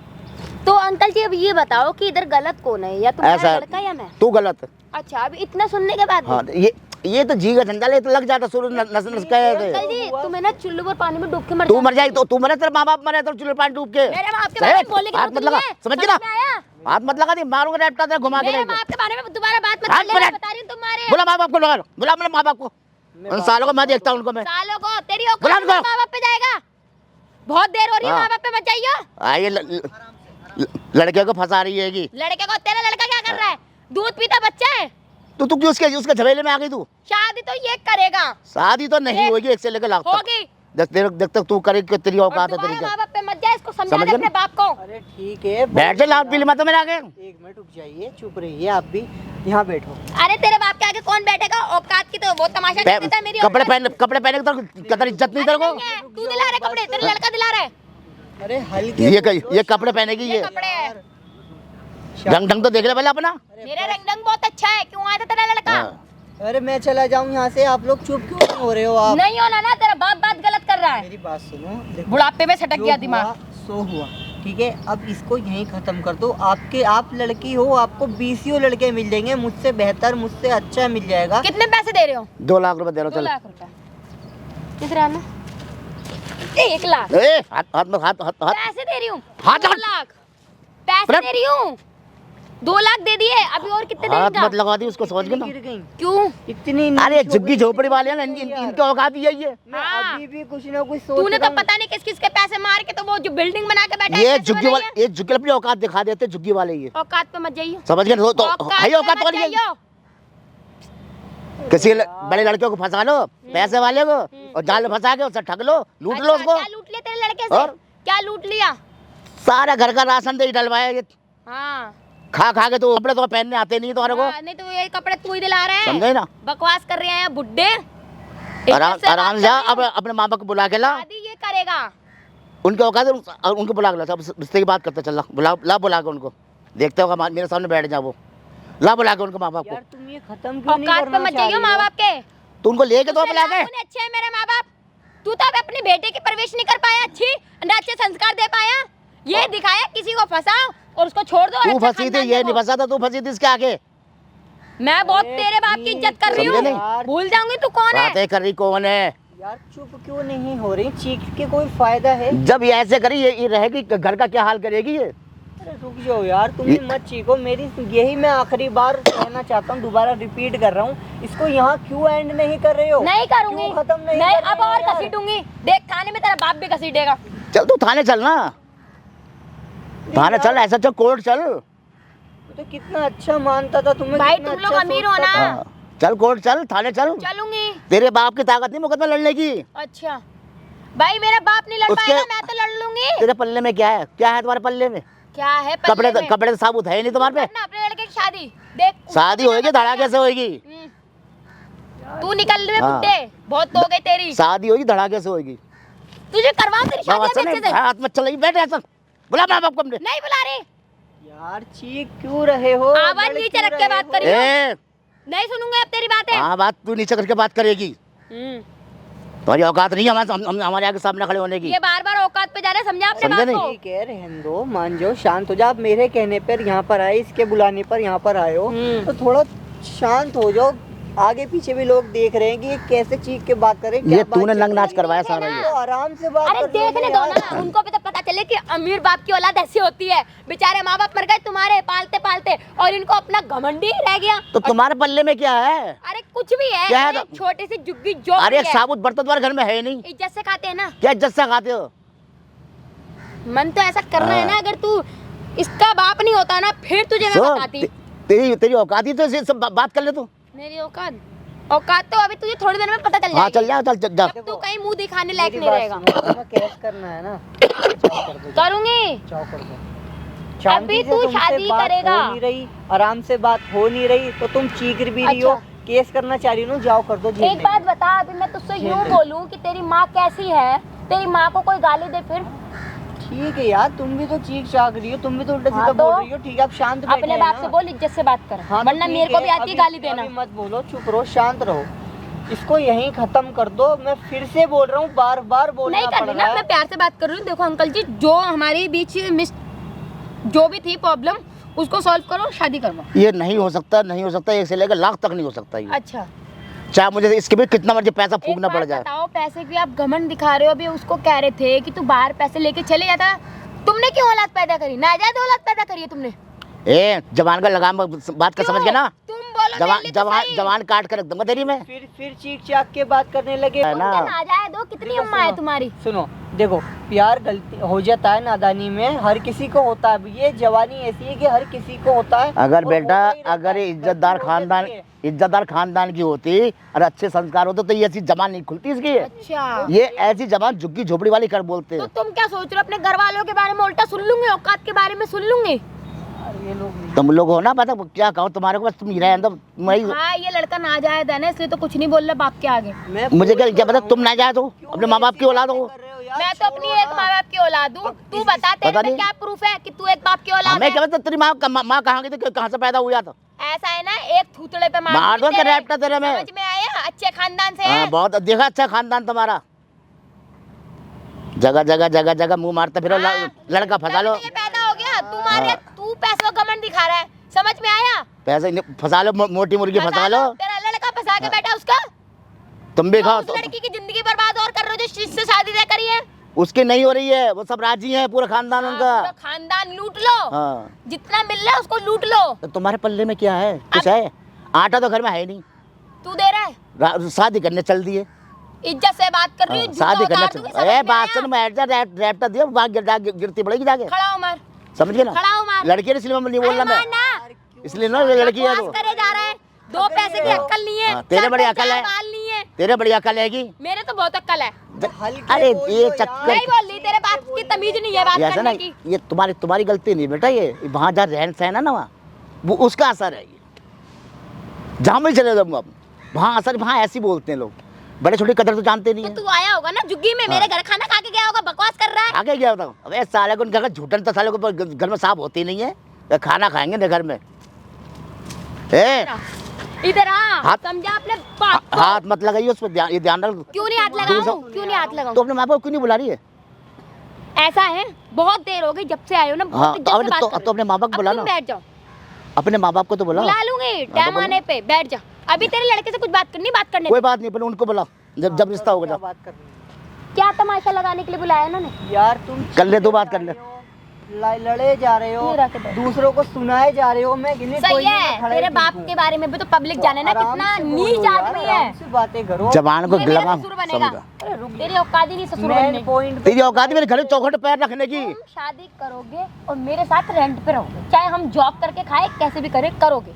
तो अंकल जी अब ये बताओ कि इधर गलत कौन है, या तुम्हारा ऐसा लड़का या मैं? तू गलत है। अच्छा, अब इतना सुनने के बाद भी? हाँ, ये तो जी का झंडा तो लग जाता शुरू नस नस कहे अंकल जी तुम्हें ना चुल्लू पर पानी में डूब के मर तू मर जाए तो तू मरे, तेरे माँ बाप मरे तो चूल्हे पानी डूब के। मेरे बाप के बारे में बोलने की हाथ जरूरत मत लगा, नहीं है। समझ गई ना? में आया? हाथ मत लगा, दी मारूंगा रैप्टा तेरे घुमा के। मेरे बाप के बारे में दोबारा बात मत हाथ कर, मत- बता रही हूँ तुम्हारे बुला माँ बाप को, बुला मेरे माँ बाप को। उन सालों को मैं देखता हूँ उनको मैं। सालों को तेरी बुला औकात उनको। माँ बाप पे जाएगा। बहुत देर हो रही है, हाँ। माँ बाप पे मत जाइयो। ये लड़के को फंसा रही है। लड़के को, तेरा लड़का क्या कर रहा है? दूध पीता बच्चा है। तू क्यों उसके झमेले में आ गई? तू शादी तो ये करेगा, शादी तो नहीं होगी एक से लेकर लाख तक। होगी। देख तक तू करे कि तेरी और औकात है दोबारा तेरी। माँ बाप पे मत जा, इसको समझा समझ दे गए अपने ना? बाप को। अरे ठीक है, बैठ जा, लाभ पी मत मेरे आगे। 1 मिनट रुक जाइए, चुप रहिए आप भी, यहाँ बैठो। अरे तेरे बाप के आगे कौन बैठेगा? औकात की तो वो तमाशा कर देता है मेरी कपड़े औकात। पहने तो कदर इज्जत नहीं तेरे को। नहीं है, तू दिला रहा है कपड़े, तेरा लड़का दिला रहा है। अरे हल्के ये कपड़े पहनेगी ये। कपड़े है। रंग ढंग तो देख ले पहले अपना। मेरा रंग बहुत अच्छा है, क्यों आया था तेरा लड़का? हाँ। अरे मैं चला जाऊँ यहाँ से, आप लोग चुप क्यों हो रहे हो? आप नहीं होना ना, तेरा बाप बात गलत कर रहा है। मेरी बात सुनो, देखो, बुढ़ापे में सटक जो गया हुआ, दिमाग। सो हुआ, ठीक है, अब इसको यहीं खत्म कर दो। आप लड़की हो, आपको 20 लड़के मिल जाएंगे, मुझसे बेहतर, मुझसे अच्छा मिल जाएगा। कितने पैसे दे रहे हो? 2 लाख रुपए दे रहा 2 हूँ, चल। लाख रुपए किधर आना? 1 लाख हाथ पैसे दे रही हूँ। हाथ 2 लाख पैसे दे रही हूँ। 2 लाख दे दिए, अभी और कितने हाथ देगा? मत लगा दी उसको, समझ गए ना? गिर गई क्यों? इतनी अरे नीच हो झुग्गी गई, झोपड़ी वाले हैं ना, यार। इनकी औकात यही है। मैं हाँ। अभी भी कुछ ना कुछ सोच तूने रहा तो हूँ। पता नहीं किस किस के पैसे मार के तो वो जो बिल्डिंग बना के बैठा है, ये कैसे झुग्गी बनाई वाले, ये झुग्गी अपनी औकात दिखा देते, झुग्गी वाले ये। है? औकात पे मत जाइयो। समझ गए? तो औकात है पे औकात मत वाली है। जाइयो। किसी बड़े लड़के को फंसा लो, पैसे वाले को, और जाल में फंसा के उससे ठग लो, लूट लो अच्छा, उसको। क्या लूट लिया तेरे लड़के से? और? क्या लूट लिया? सारा घर का राशन दे डलवाया ये। हाँ खा के तो कपड़े तो पहनने आते नहीं तुम्हारे को। हाँ, नहीं तो ये कपड़े तू ही दिला रहा है। समझे ना? बकवास कर रहे हैं बुड्ढे। आराम आराम से जा, अपने माँ बाप को बुला के ला। शादी ये करेगा। उनके औकात है, उनको बुला के ला। सब रिश्ते की बात करते, चल ला बुला के उनको। देखते होगा मेरे सामने बैठ जा वो। ला बुला के उनको माँ बाप को। यार तुम ये खत्म क्यों नहीं औकात पे करना मत चाह जाइयो रही माँ हो? बाप के। तो उनको लेके तो दूसरे बुला के। लाखों ने अच्छे हैं मेरे माँ बाप। तू तो अब अपने बेटे की परवरिश नहीं कर पाया, ना अच्छे संस्कार दे पाया। ये दिखाया किसी को फंसाओ और उसको छोड़ दो। और तू अच्छा फंसी थी, खानदान ये देखो। नहीं फंसा था, तू फंसी थी इसके आगे। मैं बहुत तेरे बाप की इज्जत कर रही समझे हूँ। नहीं? भूल जाऊंगी तू कौन है। बातें कर रही कौन है? यार चुप क्यों नहीं हो रही? चीख के कोई फायदा है? जब ये ऐसे करी, ये रहेगी घर का क्या हाल करेगी ये? अरे रुक जाओ यार, तुम भी मत चीखो। मेरी यही मैं आखिरी बार कहना चाहता हूँ, दोबारा रिपीट कर रहा हूँ, इसको यहाँ क्यों एंड नहीं कर रहे हो? नहीं करूंगी, क्यों खत्म नहीं नहीं कर रहे अब हो और यार? घसीटूंगी। देख थाने में तेरा बाप भी घसीटेगा। चल तू थाने चल ना, थाने चल, ऐसा चल कोर्ट चल। तो कितना अच्छा मानता था तुम्हें, भाई, कितना तुम लोग अच्छा अमीर हो सोचता ना। था। हाँ, चल कोर्ट चल, थाने चल। चलूंगी। तेरे बाप की ताकत नहीं मुकदमा लड़ने की। अच्छा भाई, मेरा बाप नहीं लड़ उसके- पाएगा, मैं तो लड़ लूंगी। तेरे पल्ले में क्या है? क्या है तुम्हारे पल्ले में? क्या है पल्ले में? कपड़े तो साबुत है ही नहीं तुम्हारे पे। करना अपने लड़के की शादी। देख शादी होगी, धड़ाके से होगी। तू निकल रहे हाँ। बुड्ढे, बहुत हो गई तेरी। शादी होगी, धड़ाके से होगी। तुझे करवा तेरी शादी बाबा अभी अच्छे से। हाथ में चल बैठ ऐसा। बुला माँ बाप को अपने। नहीं बुला रही। यार चीख क्यों रहे हो? आवाज लड़ नीचे क्यों रख के रहे बात हो? करियो। ए, नहीं सुनूंगा अब तेरी बातें। हाँ बात तू नीचे करके बात करेगी। तुम्हारी औकात नहीं है हमारे आगे सामने खड़े होने की। ये बार बार औकात पे जा रहे, समझा अपने समझे बाप को। नहीं? ठीक है, रहने दो, मान जाओ, शांत हो जाओ। आप मेरे कहने पर यहाँ पर आए, इसके बुलाने पर यहाँ पर आए हो, तो थोड़ा शांत हो जाओ, आगे पीछे भी लोग देख रहे हैं कि ये कैसे चीख के बात कर रहे हैं, क्या ये बात तूने चल नंग नाच रही है। करवाया सारा ये। तो आराम से बात अरे कर लो देखने ना दो यार। ना, उनको भी तो पता चले कि अमीर बाप की औलाद ऐसी होती है। बेचारे माँ बाप मर गए तुम्हारे पालते पालते, और इनको अपना घमंडी ही रह गया। तो तुम्हारे पल्ले में क्या है? अरे कुछ भी है, क्या है? एक छोटी सी जुग्गी जो अरे भी है, साबुत बर्तन तुम्हारे घर में है ही नहीं, इज्जत से खाते हैं ना। क्या इज्जत से खाते हो? मन तो ऐसा करना है ना, अगर तू इसका बाप नहीं होता ना फिर तुझे मैं सुन, बताती। तेरी तेरी औकात ही तो इसे सब बात कर ले तू। मेरी औकात औकात तो अभी तुझे थोड़ी देर में पता चल हाँ चल जाएगी। जा, चल जा। जब तू कहीं मुंह दिखाने लायक मेरी नहीं बात रहेगा। सुनो, तुम्हें कैश करना है ना, चाओ कर दो, करूंगी। चाओ कर दो। शांति अभी से तू तुमसे शादी बात करेगा। हो नहीं रही, आराम से बात हो नहीं रही, तो तुम चीख भी रही हो, अच्छा। केस करना चाह रही हो, जाओ कर दो जेल एक में। बात बता, अभी मैं तुझसे जेल यूं में। बोलूं कि तेरी माँ कैसी है, तेरी माँ को कोई गाली दे फिर? ठीक है यार, तुम भी तो चीख चाक रही हो, तुम भी तो उल्टा हाँ सीधा तो? बोल रही हो। ठीक है, आप शांत बैठे अपने हैं बाप ना। से बोल, इज्जत से बात कर, हाँ, तो वरना ठीक मेरे को है, भी आती है अभी- गाली देना। अभी मत बोलो, चुप रहो, शांत रहो। इसको यहीं खत्म कर दो। मैं फिर से बोल रहा हूँ, बार बार बोलना नहीं कर पड़ रही रहा ना, मैं है। प्यार से बात कर रही हूँ। देखो अंकल जी, जो हमारे बीच मिस जो भी थी प्रॉब्लम, उसको सॉल्व करो, शादी करवाओ। ये नहीं हो सकता, नहीं हो सकता, एक से लेकर लाख तक नहीं हो सकता ये। अच्छा, चाहे मुझे इसके भी कितना मर्जी पैसा एक फूकना पड़ बात जाए। बताओ, पैसे की आप घमंड दिखा रहे हो। अभी उसको कह रहे थे कि तू बाहर पैसे लेके चले जाता, तुमने क्यों औलाद पैदा करी? नाजायज औलाद पैदा करी है तुमने। ए जवान का लगाम बात का समझ गया ना? तुम बोलो जवान मेरे लिए तो जवान सही। जवान काट कर रख दूंगा तेरी मैं। फिर चीख चाक के बात करने लगे। है ना? तुम क्या नाजायज हो? कितनी देखो, अम्मा है सुनो, तुम्हारी? सुनो, देखो, प्यार गलती हो जाता है नादानी में, हर किसी को होता है। ये जवानी ऐसी है कि हर किसी को होता है। अगर और बेटा, होता ही रहता अगर है। ये इज्जतदार गलती हो खानदान, जाती है। इज्जतदार खानदान की होती और अच्छे संस्कार होते तो ये ऐसी जबान नहीं खुलती इसकी। अच्छा, ये ऐसी जबान झुग्गी झोपड़ी वाली कर बोलते तो हैं। तुम क्या सोच रहे हो? अपने घर वालों के बारे में उल्टा सुन लूंगी, औकात के बारे में सुन लूंगी। यार, ये लोग नहीं। तुम लोग हो ना, पता क्या कहूँ तुम्हारे को, बस तुम हीरा अंदर मैं। हाँ, ये लड़का नाजायज है ना, इसलिए तो कुछ नहीं बोल रहा बाप के आगे। मैं मुझे क्या बोल क्या तो पता, रहा तुम हूँ। ना जाए तो क्यों अपने माँ बाप की ऐसी औलाद हो। बातें कर रहे हो यार? मैं तो अपनी छोड़ो एक ना। माँ बाप की औलाद हूँ। तू बता, तेरे पता में नहीं। क्या प्रूफ है कि तू एक बाप की औलाद मैं है? क्या पता तेरी माँ कहाँ की थी, कहाँ से पैदा हुआ था। ऐसा है ना, एक थूथड़े पे मार मार दो दूंगी क्या तेरे। रैप्टा तेरे में? समझ में आया? अच्छे खानदान से हाँ, है। बहुत देखा, अच्छा खानदान तुम्हारा। जगह जगह जगह जगह मुंह मारते फिरो, हाँ, लड़का फंसा लो। तभी तो ये पैदा हो गया। तू मार हाँ। तू पैसे का घमंड दिखा रहा है, समझ में आया? पैसे फंसा लो, मोटी मुर्गी फंसा लो। तेरा लड़का फंसा के बैठा उसका। तुम भी तुम खाओ उस लड़की की जिंदगी बर्बाद और कर रहे हो जो जिससे शादी तय करी है। उसकी नहीं हो रही है, वो सब राजी हैं, पूरा खानदान हाँ, उनका। पूरा खानदान लूट लो। हाँ, जितना मिल रहा है उसको लूट लो। तो तुम्हारे पल्ले में क्या है? कुछ है? आटा तो घर में है नहीं, तू दे रहा है? शादी करने चल दिए। इज्जत से बात कर रही हूँ, जूता शादी करना उतार दूंगी, चल। समझ ए में बात आया? सुन, मैं रैप्टा दिया, गिरती पड़ेगी जाके। खड़ा हो मर, समझ गए ना? खड़ा हो मर। लड़की है इसलिए मैं नहीं बोलना मैं, मारना। इसलिए ना ये लड़की है बकवास तो। करे जा रहा है। दो पैसे की अक्ल नहीं है। हाँ, तेरे सर बड़ी पे अकल चार है। बाल नहीं है। तेरे बढ़िया अकल हैगी। मेरे तो बहुत अक्ल है। हल्के अरे बोल ये दो चक्कर- नहीं बोल रही, तेरे बाप की तमीज नहीं है बात ये ऐसा ना, करने की। ये तुम्हारी गलती नहीं बेटा, ये वहाँ जहाँ रहन सहन है ना, वहाँ वो उसका असर है। ये जहाँ भी चले जाओ अब, वहाँ असर, वहाँ ऐसे ही बोलते हैं लोग। बड़े छोटे कदर तो जानते नहीं तो है। तू आया होगा ना जुग्गी में, मेरे घर खाना खा के गया होगा, बकवास कर रहा है। आगे क्या बताओ? अबे साले को उनके घर झूठन तो साले को घर में साफ होती नहीं है, तो खाना खाएंगे ना घर में। ए इधर आ, हाथ- समझा अपने बाप को। हाथ मत लगाइए उस पर, ये ध्यान रख। क्यों नहीं हाथ दूर लगाऊं? से- क्यों नहीं हाथ लगाऊं? तो अपने माँ बाप को क्यों नहीं बुला रही है? ऐसा है, बहुत देर हो गई जब से आए हो ना, बहुत हाँ, इज्जत तो से अपने- बात तो- कर रही तो अपने माँ बाप को हूं। बुला अब तुम लो। बैठ जाओ, अपने माँ बाप को तो बुला। बुला लूंगी तो टाइम बोलो। आने पे। बैठ जा, अभी तेरे लड़के से कुछ बात करनी, बात करने कोई दे। बात नहीं, पहले उनको बुला, जब रिश्ता होगा क्या जब। बात कर रही हो? क्या तमाशा लगाने के लिए बुलाया इन्होंने? यार तुम कर ले, दो चीखे बात जा कर ले। रहे हो, लड़े जा रहे हो, ये रख दे। दूसरों को सुनाए जा रहे हो। मैं गिने सही कोई नहीं, मैं है, खड़ा तेरे ही बाप हूँ। के बारे में भी तो पब्लिक जाने ना, आराम कितना से बोलो नीच यार, आदमी आराम है। से बातें करो। जवान को ये मेरा लगाम ससुर बनेगा। समझा। अरे रुक, तेरी औकात ही नहीं ससुर बनने मेन की। पॉइंट पे तेरी औकात मेरे घर चौखट पैर रखने की। तुम शादी करोगे और मेरे साथ रेंट पे रहोगे, चाहे हम जॉब करके खाए, कैसे भी करे करोगे।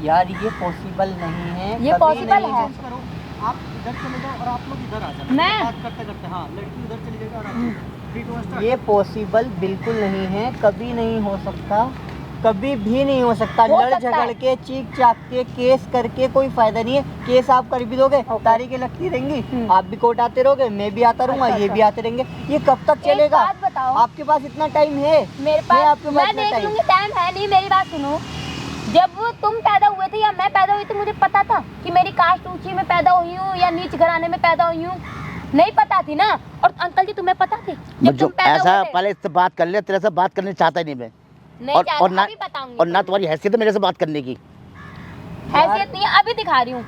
यार ये पॉसिबल नहीं है, ये कभी possible नहीं है। हो सकता। आप इधर चले जाओ और आप लोग इधर आ जाओ। मैं? बात करते करते, हाँ, लड़की उधर चली जाएगी और आप 3 2 1 स्टार्ट। ये पॉसिबल बिल्कुल नहीं है, कभी नहीं हो सकता, कभी भी नहीं हो सकता। हो लड़ सकता झगड़ है। के, चीख चाक के, केस करके कोई फायदा नहीं है। केस आप कर भी दोगे, तारीखें लगती रहेंगी, आप भी कोर्ट आते रहोगे, मैं भी आता रहूंगा, अच्छा, ये भी आते रहेंगे। ये कब तक एक चलेगा? बात बताओ, आपके पास इतना टाइम है? मेरे मैं पास आपके मैं पास देख टाइम लूंगी, टाइम है नहीं। मेरी बात सुनो, जब तुम पैदा हुए थे या मैं पैदा हुई थी, मुझे पता था कि मेरी कास्ट ऊंची में पैदा हुई हूँ या नीच घराने में पैदा हुई हूँ? नहीं पता थी ना। और अंकल जी तुम्हें पता थी जब जो तुम पैदा ऐसा हुए थे? पहले इससे बात कर ले, तेरे से बात करने चाहता ही नहीं मैं। नहीं और चाहता, ना अभी बताऊंगी। और ना तुम्हारी हैसियत है मेरे से बात करने की। हैसियत नहीं है, अभी दिखा रही हूँ।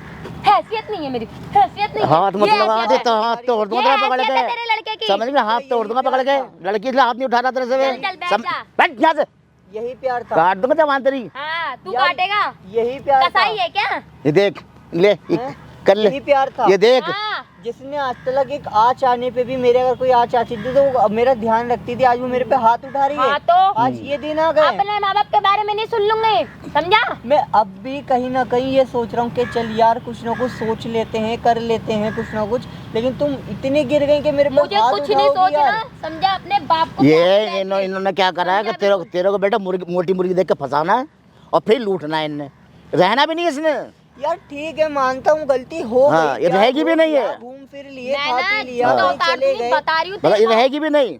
हैसियत नहीं है मेरी, हैसियत नहीं है। हाथ मत ये लगा हैसियत दे है। तो हाथ तोड़ दूंगा ये तेरा पकड़ हैसियत है के। तेरे लड़के की। समझ में, हाथ तोड़ दूंगा पकड़ के। लड़की इसलिए हाथ नहीं उठा रहा तेरे से मैं। चल, चल, बैठ सम- जा। बैठ यहाँ से, यही प्यार था, काट दूंगा जवान तेरी। हाँ, तू यार, काटेगा। यही प्यार था, कसाई है क्या? ये देख ले, हैं? कर ले, यही प्यार था। ये देख। हाँ, जिसने आज तक एक आँच आने पे भी, मेरे अगर कोई आँच आती थी तो वो मेरा ध्यान रखती थी, आज वो मेरे पे हाथ उठा रही है। हाँ तो आज ये दिन आ गए। अपने माँ बाप के बारे में नहीं सुन लूंगी, समझा? मैं अब भी कहीं ना कहीं ये सोच रहा हूँ कि चल यार कुछ ना कुछ सोच लेते हैं, कर लेते हैं कुछ ना कुछ, लेकिन तुम इतने गिर गई कि मेरे पे मुझे हाथ कुछ नहीं उठाओगी सोचना, यार। समझा? अपने बाप को ये इन्होंने क्या करा है कि तेरे को बेटा मुर्गी, मोटी मुर्गी देख के फंसाना है और फिर लूटना है इनने, रहना भी नहीं है इसने। यार ठीक है, मानता हूँ गलती हो हाँ, गई, ये क्या रहेगी भी हो नहीं गया, है। घूम फिर लिए, मैं खा ना पी लिया, तो कहीं उतार चले दूंगी, गए। बता रही हूँ मतलब तेरे ये को। रहेगी भी नहीं,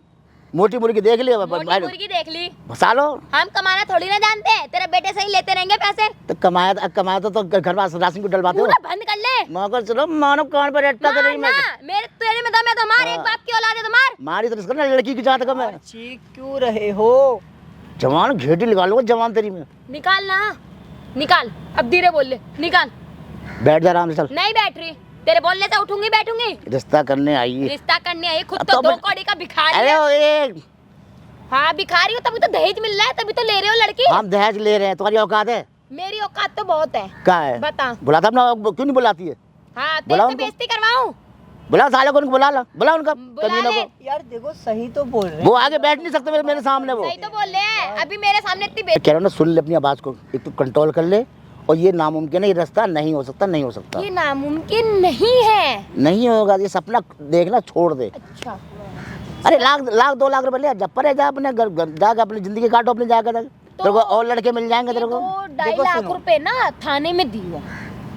मोटी मुर्गी देख लिया मोटी मुर्गी देख ली, फंसा लो। हम कमाना थोड़ी ना जानते हैं, तेरे बेटे से ही लेते रहेंगे पैसे। तो कमाया तो घर में राशन को डलवाते तू हो। ना बंद कर ले। मगर चलो मानो कान पर अटका तो मार नहीं ना, मैं मेरे तेरे में दम है तो मार, एक हाँ। बाप की औलाद है तो मार। मारी तो इसको ना लड़की की जात का मैं। चीख क्यों रहे हो? जवान घेटी लगा लूंगा जवान तेरी में। निकाल ना, निकाल, अब धीरे बोल ले, निकाल। बैठ जा आराम से, चल नहीं बैठ रही, तेरे बोलने से उठूंगी बैठूंगी। रिश्ता करने आई है। रिश्ता करने आई, खुद अब तो तो दो मैं- कौड़ी का भिखारी अरे है। ओ ये हाँ भिखारी हो, तभी तो दहेज मिल रहा है, तभी तो ले रहे हो लड़की। हम दहेज ले रहे हैं, तुम्हारी औकात है? मेरी औकात तो बहुत है। कहाँ है? बता। बुलाता अपना, क्यों नहीं बुलाती है? हाँ, बुलाओ तेरे से उनको। बेइज्जती करवाऊं? बुला साले को, उनको बुला ला, बुला उनका बुला कमीनों ले। को। यार देखो सही तो बोल रहे वो हैं। आगे बैठ नहीं सकते मेरे सामने वो। सही तो बोल रहे हैं, अभी मेरे सामने इतनी कह रहा हूँ ना, सुन ले अपनी आवाज को, एक तो कंट्रोल कर ले। और ये नामुमकिन है, ये रास्ता नहीं हो सकता, नहीं हो सकता, ये नामुमकिन नहीं है। नहीं होगा। ये सपना देखना छोड़ दे। अच्छा, अरे लाख 2 लाख रुपए ले, जब पर है जा अपने घर, जाकर अपनी जिंदगी काटो अपनी जाकर। तेरे को और लड़के मिल जाएंगे तेरे को। 2.5 देखो लाख सुनो। रुपए ना थाने में दिया,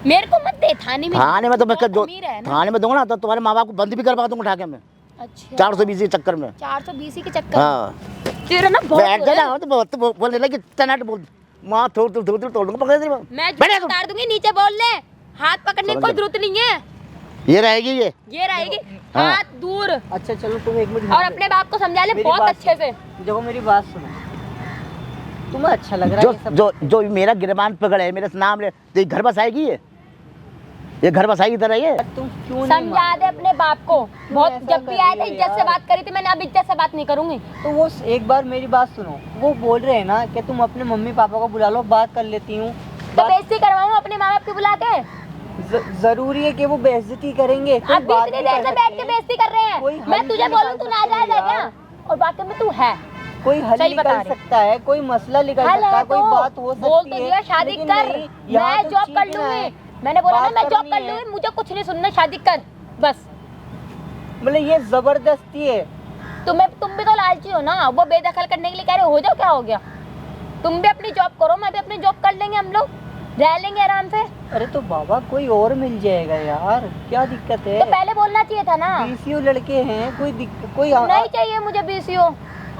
मेरे को मत दे। थाने में थाने में तो मैं बहुत अमीर है ना। थाने में दूंगा ना तो तुम्हारे माँ बाप को बंद भी करवा दूंगा उठा के मैं, अच्छा, 420 के चक्कर में। 420 के चक्कर हाँ में। तेरा ना बहुत बैठ है। जा, तो बहुत बोलने लगी टनाट बोल। माँ थोड़ दूंगा पकड़ दे। मैं बैठ जूता उतार दूंगी, नीचे बोल ले। हाथ पकड़ने की समझ कोई गया। जरूरत नहीं है, ये रहेगी ये। ये रहेगी। हाँ। हाथ दूर। अच्छा चलो तुम एक मिनट और अपने बाप को समझा ले मेरी बहुत बात अच्छे से। देखो मेरी बात सुनो, तुम्हें अच्छा लग रहा है जो ये सब? जो जो मेरा गिरबान पकड़ है, मेरे नाम ले तो ये घर बसाएगी ये घर बसाएगी तरह ये। तुम क्यों नहीं समझा दे अपने बाप को। बहुत ऐसा जब भी कर आए थे रही है इज्जत से यार? बात करी थी मैंने, अब इज्जत से बात नहीं करूंगी। तो वो एक बार मेरी बात सुनो, वो बोल रहे हैं ना कि तुम अपने मम्मी पापा को बुला लो, बात कर लेती हूँ। तो बेइज्जती करवाऊं अपने माँ बाप की बुला के? जरूरी है कि वो बेइज्जती करेंगे? कोई अब भी बात इतनी नहीं देर कर से बैठ के सकते? बेइज्जती कर रहे कोई हैं। हल मैं तुझे नहीं बोलूं निकाल तू सकते नाजायज है यार। क्या? और बाकी में तू है। कोई हल सही बता निकल रही। सकता है, कोई मसला निकल हल सकता है है, कोई तो बात हो सकती है। बोल तो दिया शादी लेकिन कर, नहीं, यहाँ मैं तो जॉब कर चीखना है, लूंगी। मैंने बोला ना बात मैं जॉब करनी कर है। लूंगी, मुझे कुछ नहीं सुनना, शादी कर बस। मतलब ये जबरदस्ती है। तुम भी तो लालची हो ना, वो बेदखल करने के लिए कह रहे हो जाओ, क्या हो गया? तुम भी अपनी जॉब करो, मैं भी अपनी जॉब कर लेंगे, हम लोग रह लेंगे आराम से। अरे तो बाबा कोई और मिल जाएगा यार, क्या दिक्कत है? तो पहले बोलना चाहिए था ना। बीसीओ लड़के हैं, कोई नहीं चाहिए मुझे बीसीओ,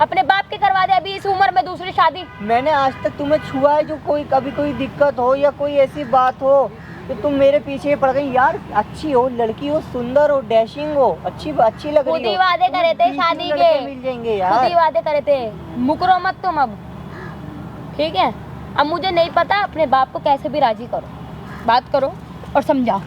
अपने बाप के करवा दे अभी इस उम्र में दूसरी शादी। मैंने आज तक तुम्हें छुआ है जो कोई कभी कोई दिक्कत हो या कोई ऐसी बात हो तो तुम मेरे पीछे पड़ गई? यार अच्छी हो, लड़की हो, सुंदर हो, डैशिंग हो, अच्छी लग खुद रही हो। ही वादे तुम्हें करे थे 20 शादी लड़के के, मिल जाएंगे खुद ही यार। वादे करे थे, मुकरो मत तुम अब, ठीक है? अब मुझे नहीं पता, अपने बाप को कैसे भी राजी करो, बात करो और समझाओ।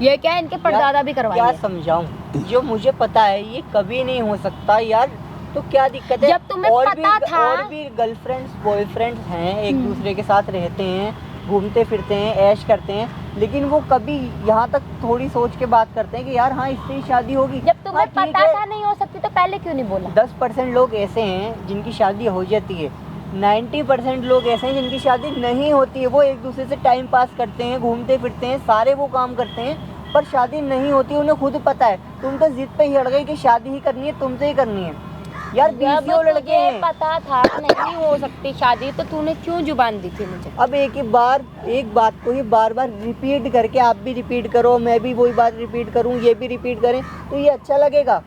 ये क्या है, इनके परदादा भी क्या करवाएंगे। समझाऊं? जो मुझे पता है ये कभी नहीं हो सकता यार, तो क्या दिक्कत है? जब तुम्हें पता था। और भी गर्लफ्रेंड्स बॉयफ्रेंड्स हैं, एक दूसरे के साथ रहते हैं, घूमते फिरते हैं, ऐश करते हैं, लेकिन वो कभी यहाँ तक थोड़ी सोच के बात करते हैं कि यार हाँ इससे ही शादी होगी। जब तुम्हें हाँ, ठीक पता है। था नहीं हो सकती तो पहले क्यों नहीं बोला? 10% लोग ऐसे हैं जिनकी शादी हो जाती है, 90% लोग ऐसे हैं जिनकी शादी नहीं होती है। वो एक दूसरे से टाइम पास करते हैं, घूमते फिरते हैं, सारे वो काम करते हैं, पर शादी नहीं होती, उन्हें खुद पता है। तुम तो जिद पे ही अड़ गई कि शादी ही करनी है, तुमसे ही करनी है। यार जब बीसीओ लड़के तुझे हैं। पता था नहीं हो सकती शादी तो तूने क्यों जुबान दी थी मुझे? अब एक बात को ही बार बार रिपीट करके आप भी रिपीट करो, मैं भी वही बात रिपीट करूं, ये भी रिपीट करें, तो ये अच्छा लगेगा?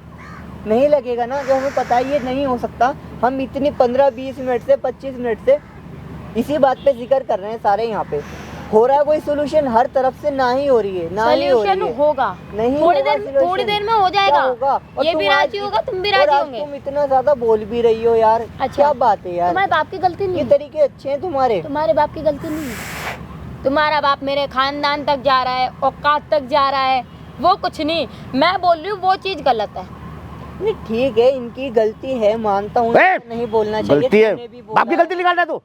नहीं लगेगा ना। जब हमें पता है ये नहीं हो सकता, हम इतनी 15-20 मिनट से 25 मिनट से इसी बात पे जिक्र कर रहे हैं सारे। यहाँ पे हो रहा है कोई सोल्यूशन? हर तरफ से ना ही हो रही है, ना ही हो रही सॉल्यूशन है। होगा, नहीं थोड़ी होगा देर solution। में हो जाएगा। क्या होगा? और ये तुम भी आज राजी होगा, तुम भी और राजी आज होंगे। तुम इतना ज्यादा बोल भी रही हो यार। अच्छा। क्या बात है यार? तुम्हारे बाप की गलती नहीं ये है, तरीके अच्छे हैं तुम्हारे। तुम्हारे बाप की गलती नहीं है। तुम्हारा बाप मेरे खानदान तक जा रहा है, औकात तक जा रहा है, वो कुछ नहीं। मैं बोल रही हूँ वो चीज गलत है। नहीं ठीक है, इनकी गलती है, मानता हूँ, ए, नहीं बोलना चाहिए। गलती है, तुमने भी बोला बाप की गलती निकाल रहा तू।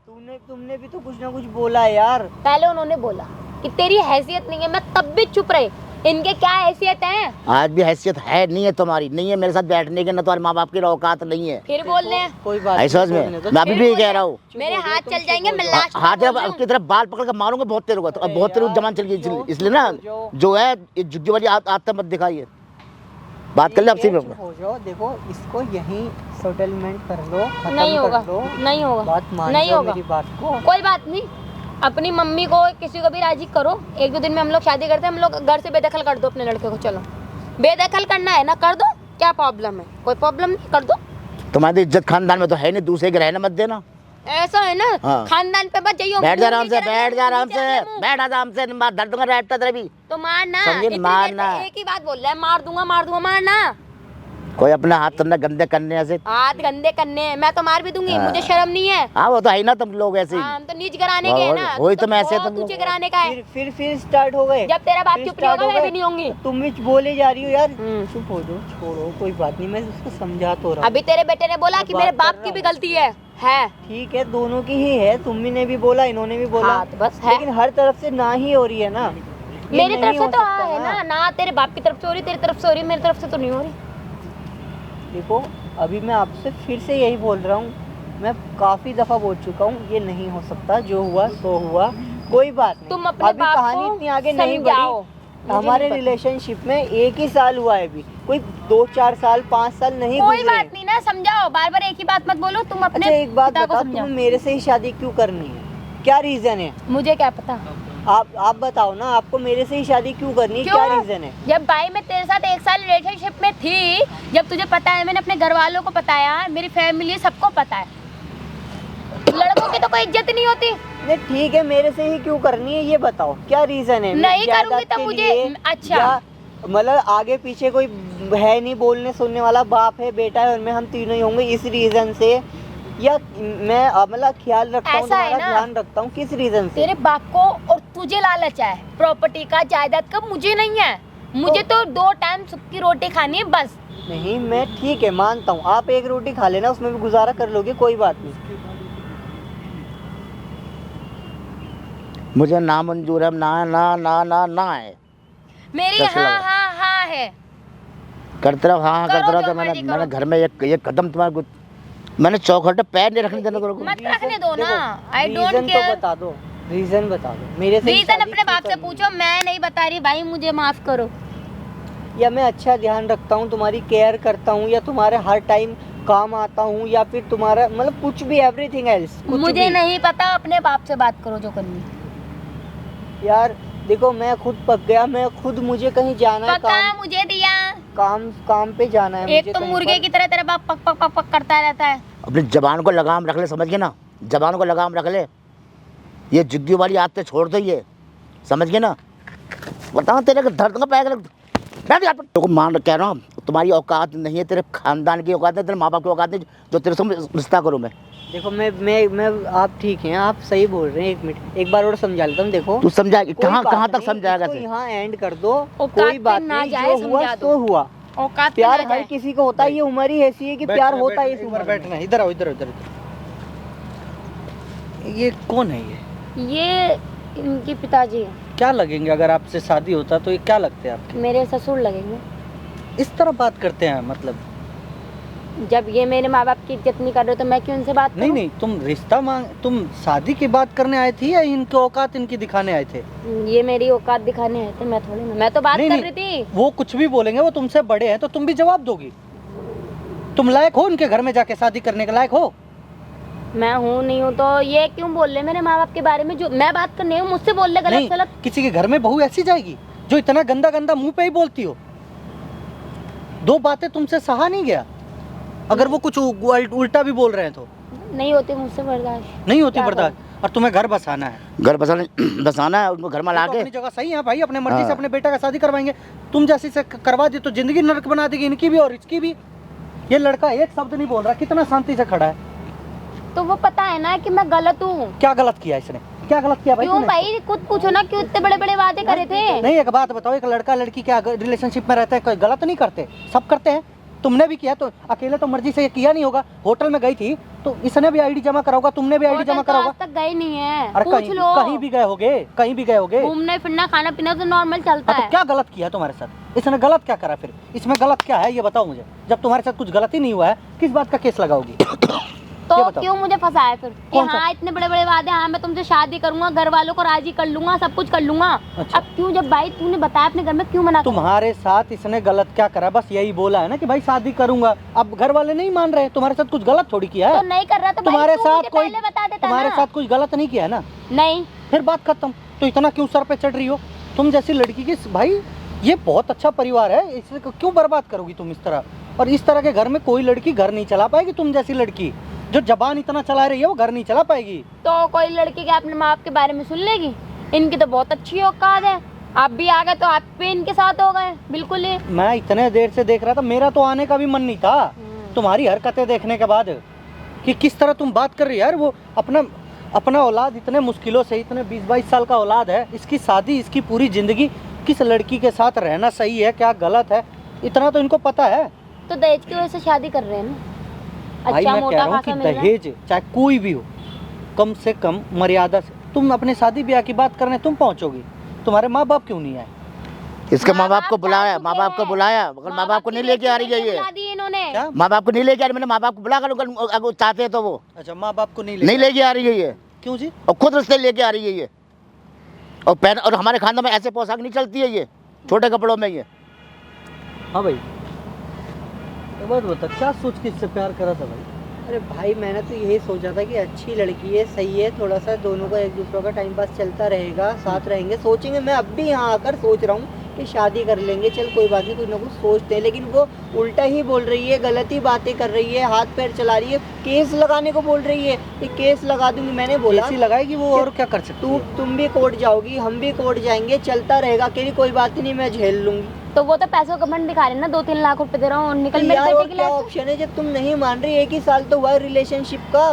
तुमने भी तो कुछ ना कुछ बोला है यार। पहले उन्होंने बोला कि तेरी हैसियत नहीं है, मैं तब भी चुप रही। इनके क्या हैसियत है? आज भी हैसियत है नहीं है तुम्हारी, नहीं है मेरे साथ बैठने की, ना तुम्हारे माँ बाप की औकात नहीं है। फिर बोल रहे हैं कोई बात ऐसा नहीं, में बोलने दो। मैं अभी भी कह रहा हूँ, मेरे हाथ चल जाएंगे, मैं लास्ट हाथ जब उसकी तरफ बाल पकड़ के मारूंगा बहुत तेज होगा, तो अब बहुत तेज जमान चल गई, इसलिए ना जो है ये जुग्गी वाली आदत मत दिखाइए। बात कर ले आपसे। चुप हो जाओ, देखो इसको यहीं सेटलमेंट कर लो, खत्म नहीं होगा, कर लो। नहीं होगा, बात मान नहीं जाओ होगा। मेरी बात को। कोई बात नहीं, अपनी मम्मी को किसी को भी राजी करो। 1-2 दिन में हम लोग शादी करते हैं, हम लोग घर से बेदखल कर दो अपने लड़के को। चलो बेदखल करना है ना, कर दो, क्या प्रॉब्लम है? कोई प्रॉब्लम नहीं, कर दो। तुम्हारी इज्जत खानदान में तो है नहीं, दूसरे के रहने मत देना। ऐसा है ना, हाँ। खानदान पे बच जाइयो। बैठ जा आराम से, बैठ जा आराम से, बैठ आराम से, दर्द दूंगा रहता तेरे भी। तो मारना, समझे? इतनी देर मारना। से एक ही बात बोल रहा है, मार दूंगा, मार दूंगा, मारना। कोई अपना हाथ तुमने गंदे करने ऐसे। हाथ गंदे करने हैं, मैं तो मार भी दूंगी, मुझे शर्म नहीं है। हाँ वो तो है ना, तुम लोग ऐसे ही। हाँ, हम तो नीच कराने के हैं ना। वही तो मैं ऐसे बहुत तुम- ऊंचे कराने का है। फिर स्टार्ट हो गए। जब तेरा बाप फिर चुप नहीं start होगा, हो मैं गए। भी नहीं होंगी। तुम भी बोले जा रही हो यार। हम्म। चुप हो जाओ, छोड़ो, कोई बात नहीं, मैं उसको समझा तो रहा हूँ। अभी तेरे बेटे ने बोला मैं कि बात मेरे कर बाप रहा की भी हूँ। गलती है। ठीक है, दोनों की ही है, तुम ने भी बोला, इन्होंने भी बोला। हाँ, तो बस है। लेकिन हर तरफ से ना ही हो रही है ना। ये मेरी नहीं तरफ से हो तो सकता है ना, तेरे बाप की तरफ से हो रही, तेरी तरफ से हो रही, मेरी तरफ से तो नहीं हो रही। देखो अभी मैं आपसे फिर से यही बोल रहा हूँ, मैं काफी दफा बोल चुका हूँ, ये नहीं हो सकता, जो हुआ सो हुआ, कोई बात नहीं। तुम अपने अभी बाप कहानी को इतनी आगे नहीं समझाओ। बढ़ी। हमारे रिलेशनशिप में 1 ही साल हुआ है अभी, कोई 2-4 साल 5 साल नहीं कोई गुजरे। बात नहीं ना, समझाओ, बार बार एक ही बात मत बोलो। तुम अपने अच्छा एक बात पिता को बताओ, समझाओ। तुम्हें मेरे से ही शादी क्यों करनी है? क्या रीजन है? मुझे क्या पता आप बताओ ना, आपको मेरे से ही शादी क्यों करनी है? क्या रीजन है? जब भाई मैं तेरे साथ 1 साल रिलेशनशिप में थी, जब तुझे पता है, मैंने अपने घर वालों को बताया, मेरी फैमिली सबको पता है, लड़कों की तो कोई इज्जत नहीं होती। नहीं ठीक है, मेरे से ही क्यों करनी है ये बताओ, क्या रीजन है? नहीं जायदाद करूंगी तो के मुझे लिए, अच्छा। या मतलब आगे पीछे कोई है नहीं बोलने सुनने वाला, बाप है बेटा है, उनमें हम तीनों ही होंगे इस रीजन से, या मैं मतलब ख्याल रखता हूँ, ऐसा है तुम्हारा ना। ध्यान रखता हूँ, किस रीजन से? तेरे बाप को और तुझे लालच है प्रॉपर्टी का, जायदाद का, मुझे नहीं है। मुझे तो 2 टाइम सूखी रोटी खानी है बस। नहीं मैं ठीक है मानता हूँ, आप 1 रोटी खा लेना, उसमें भी गुजारा कर लोगे, कोई बात नहीं। मुझे ना मंजूर है, ना ना ना ना ना है। मेरी कैसे हाँ लगा? हाँ हाँ है। करते रहो, हाँ हाँ करो करते रहो। जो तो मर्जी मैंने करो। घर में ये कदम तुम्हारे को, मैंने चौखट पैर नहीं रखने देना तेरे को। मत रखने दो ना, देखो, आई डोंट रीजन तो केयर। बता दो, रीजन बता दो मेरे से ही रीजन शादी अपने क्यों बाप से करनी है? पूछो, मैं नहीं बता रही भाई, मुझे माफ करो। या मैं अच्छा ध्यान रखता हूँ, तुम्हारी केयर करता हूँ, या तुम्हारे हर टाइम काम आता हूँ, या फिर तुम्हारा मतलब कुछ भी, एवरीथिंग एल्स मुझे नहीं पता, अपने बाप से बात करो जो करनी। यार देखो मैं खुद पक गया, मैं खुद, मुझे कहीं जाना है, पका मुझे दिया। काम पे जाना है एक मुझे तो कहीं मुर्गे पर। की तरह तेरा बाप पक पक पक पक करता रहता है। अपनी जबान को लगाम रख ले, समझ गए ना, जबान को लगाम रख ले। ये जिद्दी वाली आदतें छोड़ दो, ये समझ गए ना। बताओ तेरे को दर्द का पैर तो मान कह रहा हूँ, तुम्हारी औकात नहीं है, तेरे खानदान की औकात है, तेरे माँ बाप की औकात नहीं जो तेरे से रिश्ता करूँ मैं। देखो मैं आप ठीक हैं, आप सही बोल रहे हैं, 1 मिनट एक बार और समझा लेता हूँ। देखो तू समझा कोई कहाँ बात कहाँ तक नहीं, समझाएगा इसको से? यहाँ एंड कर दो, औकात कोई पे बात ना नहीं, जाए, जो हुआ समझा दो। तो हुआ। औकात पे प्यार ना हर जाए। किसी को होता है, ये उम्र ही ऐसी है कि प्यार होता है इस उम्र में। बैठना, इधर आओ, इधर ये कौन है? ये इनके पिताजी हैं, क्या लगेंगे अगर आपसे शादी होता तो ये क्या लगते हैं आपके? मेरे ससुर लगेंगे। इस तरह बात करते हैं मतलब? जब ये मेरे माँ बाप की इज्जत नहीं कर रहे तो मैं क्यों उनसे बात नहीं करूं? नहीं, तुम रिश्ता मांग, तुम शादी की बात करने आए थे या इनकी औकात इनकी दिखाने आए थे? ये मेरी औकात दिखाने आए थे, मैं थोड़ी ना, मैं तो बात नहीं, कर नहीं। रही थी। वो कुछ भी बोलेंगे, वो तुमसे बड़े हैं तो तुम भी जवाब दोगी। तुम लायक हो उनके घर में जाके शादी करने के लायक हो? मैं हूँ नहीं हूँ तो ये क्यों बोल रहे मेरे माँ बाप के बारे में? जो मैं बात करनी हूँ मुझसे बोल रहे नहीं, गलत गलत। किसी के घर में बहू ऐसी जाएगी जो इतना गंदा गंदा मुंह पे ही बोलती हो? 2 बातें तुमसे सहा नहीं गया? अगर वो कुछ उल्टा भी बोल रहे हैं तो नहीं होती मुझसे बर्दाश्त। नहीं होती क्या बर्दाश्त। और तुम्हें घर बसाना है, घर बसाना है, उनको घर में ला तो के। अपनी जगह सही है भाई, अपने मर्जी से हाँ। अपने बेटा का शादी करवाएंगे। तुम जैसी से करवा दी तो जिंदगी नरक बना देगी, इनकी भी और इसकी भी। ये लड़का एक शब्द नहीं बोल रहा, कितना शांति से खड़ा है। तो वो पता है ना कि मैं गलत हूँ। क्या गलत किया इसने? क्या गलत किया भाई क्यों तूने? भाई खुद पूछो ना, क्यों इतने बड़े बड़े वादे करे थे? नहीं, एक बात बताओ, एक लड़का लड़की क्या रिलेशनशिप में रहते हैं, कोई गलत नहीं करते? सब करते हैं। तुमने भी किया, तो अकेले तो मर्जी से ये किया नहीं होगा। होटल में गई थी तो इसने भी आईडी जमा करा होगा, तुमने भी आईडी जमा करा आज होगा। तक गए नहीं है, अरे पूछ लो। कहीं भी गए होगे, कहीं भी गए होगे। घूमने फिरना खाना पीना तो नॉर्मल चलता हाँ, तो है। क्या गलत किया तुम्हारे साथ? इसने गलत क्या करा फिर? इसमें गलत क्या है ये बताओ मुझे। जब तुम्हारे साथ कुछ गलत ही नहीं हुआ है, किस बात का केस लगाओगी? तो ये बताओ। क्यों मुझे फंसाया फिर कि कौन सा? हाँ इतने बड़े बड़े वादे, हाँ मैं तुमसे शादी करूंगा, घर वालों को राजी कर लूंगा, सब कुछ कर लूंगा। अच्छा। अब क्यों, जब भाई तूने बताया अपने घर में, क्यों मना किया? तुम्हारे साथ इसने गलत क्या करा? बस यही बोला है ना कि भाई शादी करूंगा। अब घर वाले नहीं मान रहे, तुम्हारे साथ कुछ गलत थोड़ी किया तो है। नहीं कर रहा तो तुम्हारे भाई तू साथ मुझे कोई पहले बता देता तुम्हारे ना। साथ कुछ गलत नहीं किया है ना, नहीं। फिर बात खत्म। तो इतना क्यों सर पे चढ़ रही हो? तुम जैसी लड़की की भाई, ये बहुत अच्छा परिवार है, इसे क्यों बर्बाद करोगी तुम इस तरह? और इस तरह के घर में कोई लड़की घर नहीं चला पाएगी। तुम जैसी लड़की जो जबान इतना चला रही है वो घर नहीं चला पाएगी। तो कोई लड़की क्या अपने माँ बाप के बारे में सुन लेगी? इनकी तो बहुत अच्छी औकात है, आप भी आ गए तो आप भी इनके साथ हो गए बिल्कुल ही। मैं इतने देर से देख रहा था, मेरा तो आने का भी मन नहीं था तुम्हारी हरकतें देखने के बाद कि किस तरह तुम बात कर रही है यार। वो अपना औलाद इतने मुश्किलों से, इतने 20-22 साल का औलाद है, इसकी शादी, इसकी पूरी ज़िंदगी किस लड़की के साथ रहना सही है, क्या गलत है, इतना तो इनको पता है। तो दहेज की वजह से शादी कर रहे हैं ना, भाई अच्छा मैं कह मोटा रहा हूँ कि खासा मिल रहा है। दहेज चाहे कोई भी हो, कम से कम मर्यादा से। तुम अपने शादी ब्याह की बात करने तुम पहुँचोगी, तुम्हारे माँ बाप क्यों नहीं आए? इसके माँ बाप को जा बुलाया, चुके माँ बाप को हैं। बुलाया, मगर माँ बाप को की नहीं लेके आ रही है बेटी ये। बुला दी इन्होंने। क्या? माँ बाप को नहीं लेके आ रही, मैंने माँ बाप को बुला कर अगर चाहते हैं तो वो अच्छा, माँ बाप को नहीं नहीं लेके आ रही है ये, क्यों जी? और खुद रिश्ते लेके आ रही है ये। और पहन, और हमारे खानदान में ऐसे पोशाक नहीं चलती है ये, छोटे कपड़ों में ये। हाँ भाई, एक बात बता, क्या सोच के इससे प्यार करा था भाई? अरे भाई मैंने तो यही सोचा था कि अच्छी लड़की है, सही है, थोड़ा सा दोनों का एक दूसरे का टाइम पास चलता रहेगा, साथ रहेंगे, सोचेंगे। मैं अब भी यहाँ आकर सोच रहा हूँ कि शादी कर लेंगे, चल कोई बात नहीं, कुछ ना कुछ सोचते हैं। लेकिन वो उल्टा ही बोल रही है, गलत ही बातें कर रही है, हाथ पैर चला रही है, केस लगाने को बोल रही है कि केस लगा दूंगी। मैंने बोला ऐसी लगाएगी वो, और क्या कर सकती है? तुम भी कोर्ट जाओगी, हम भी कोर्ट जाएंगे, चलता रहेगा, अकेली कोई बात नहीं, मैं झेल लूंगी। तो वो तो पैसों का घमंड दिखा रहे हैं ना, 2-3 लाख रुपए दे रहा हूँ, निकल मेरे यार बेटे और के क्या लिए। ऑप्शन है जब तुम नहीं मान रही? 1 ही साल तो हुआ है रिलेशनशिप का।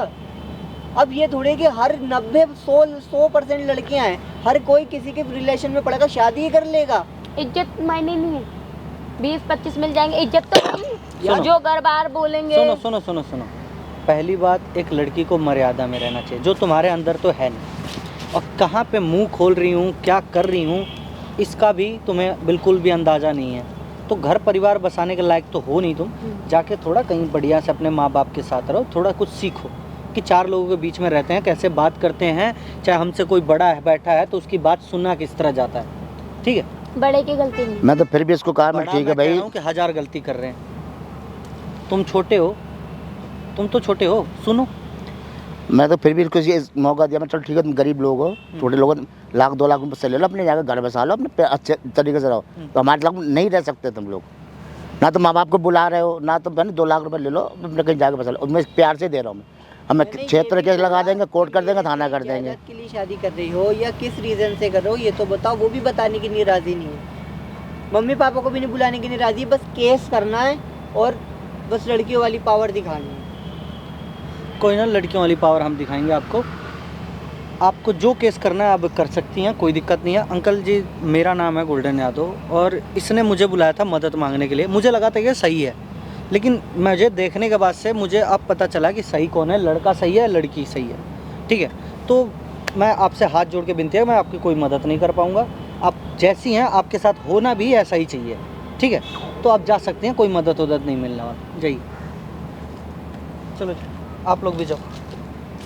अब ये थोड़े कि हर 90-100% लड़कियां हैं, हर कोई किसी के रिलेशन में पड़ेगा शादी ही कर लेगा। इज्जत मायने नहीं है, 20-25 मिल जाएंगे, इज्जत तो नहीं। सुनो। जो घर बार बोलेंगे। सुनो सुनो सुनो सुनो, पहली बात, एक लड़की को मर्यादा में रहना चाहिए, जो तुम्हारे अंदर तो है नहीं। और कहाँ पे मुंह खोल रही हूँ, क्या कर रही हूँ, इसका भी तुम्हें बिल्कुल भी अंदाज़ा नहीं है। तो घर परिवार बसाने के लायक तो हो नहीं तुम। जाके थोड़ा कहीं बढ़िया से अपने माँ बाप के साथ रहो, थोड़ा कुछ सीखो कि 4 लोगों के बीच में रहते हैं, कैसे बात करते हैं, चाहे हमसे कोई बड़ा है बैठा है तो उसकी बात सुनना किस तरह जाता है। ठीक है, बड़े की गलती नहीं। मैं तो फिर भी इसको कहा, मैं बड़ा ठीक है मैं कह भाई। रहा हूँ कि 1000 गलती कर रहे हैं। तुम छोटे हो, तुम तो छोटे हो, सुनो। मैं तो फिर भी इसको ये मौका दिया, मैं चल ठीक है तुम गरीब लोग हो, छोटे लोग हो, 1-2 लाख रुपये से ले लो, अपने जाकर घर बसा लो, अपने अच्छे तरीके से रहो। तो हमारे लाख नहीं रह सकते तुम लोग, ना तो माँ बाप को बुला रहे हो, ना तो मैंने 2 लाख रुपये ले लो, अपने कहीं जाकर बसा लो। मैं प्यार से दे रहा हूँ, हमें क्षेत्र केस लगा देंगे, कोर्ट कर देंगे, थाना कर देंगे। जायदाद के लिए शादी कर रही हो या किस रीजन से कर रहे हो ये तो बताओ। वो भी बताने की नहीं राजी नहीं है, मम्मी पापा को भी नहीं बुलाने की नहीं राजी, बस केस करना है और बस लड़कियों वाली पावर दिखानी है। कोई ना, लड़कियों वाली पावर हम दिखाएंगे आपको। आपको जो केस करना है आप कर सकती हैं, कोई दिक्कत नहीं है। अंकल जी, मेरा नाम है गोल्डन यादव और इसने मुझे बुलाया था मदद मांगने के लिए। मुझे लगा था कि सही है, लेकिन मुझे देखने के बाद से मुझे अब पता चला कि सही कौन है, लड़का सही है, लड़की सही है। ठीक है, तो मैं आपसे हाथ जोड़ के विनती है, मैं आपकी कोई मदद नहीं कर पाऊँगा। आप जैसी हैं, आपके साथ होना भी ऐसा ही चाहिए। ठीक है, तो आप जा सकते हैं, कोई मदद नहीं मिलने वाला। जाइए, चलो आप लोग भी जाओ।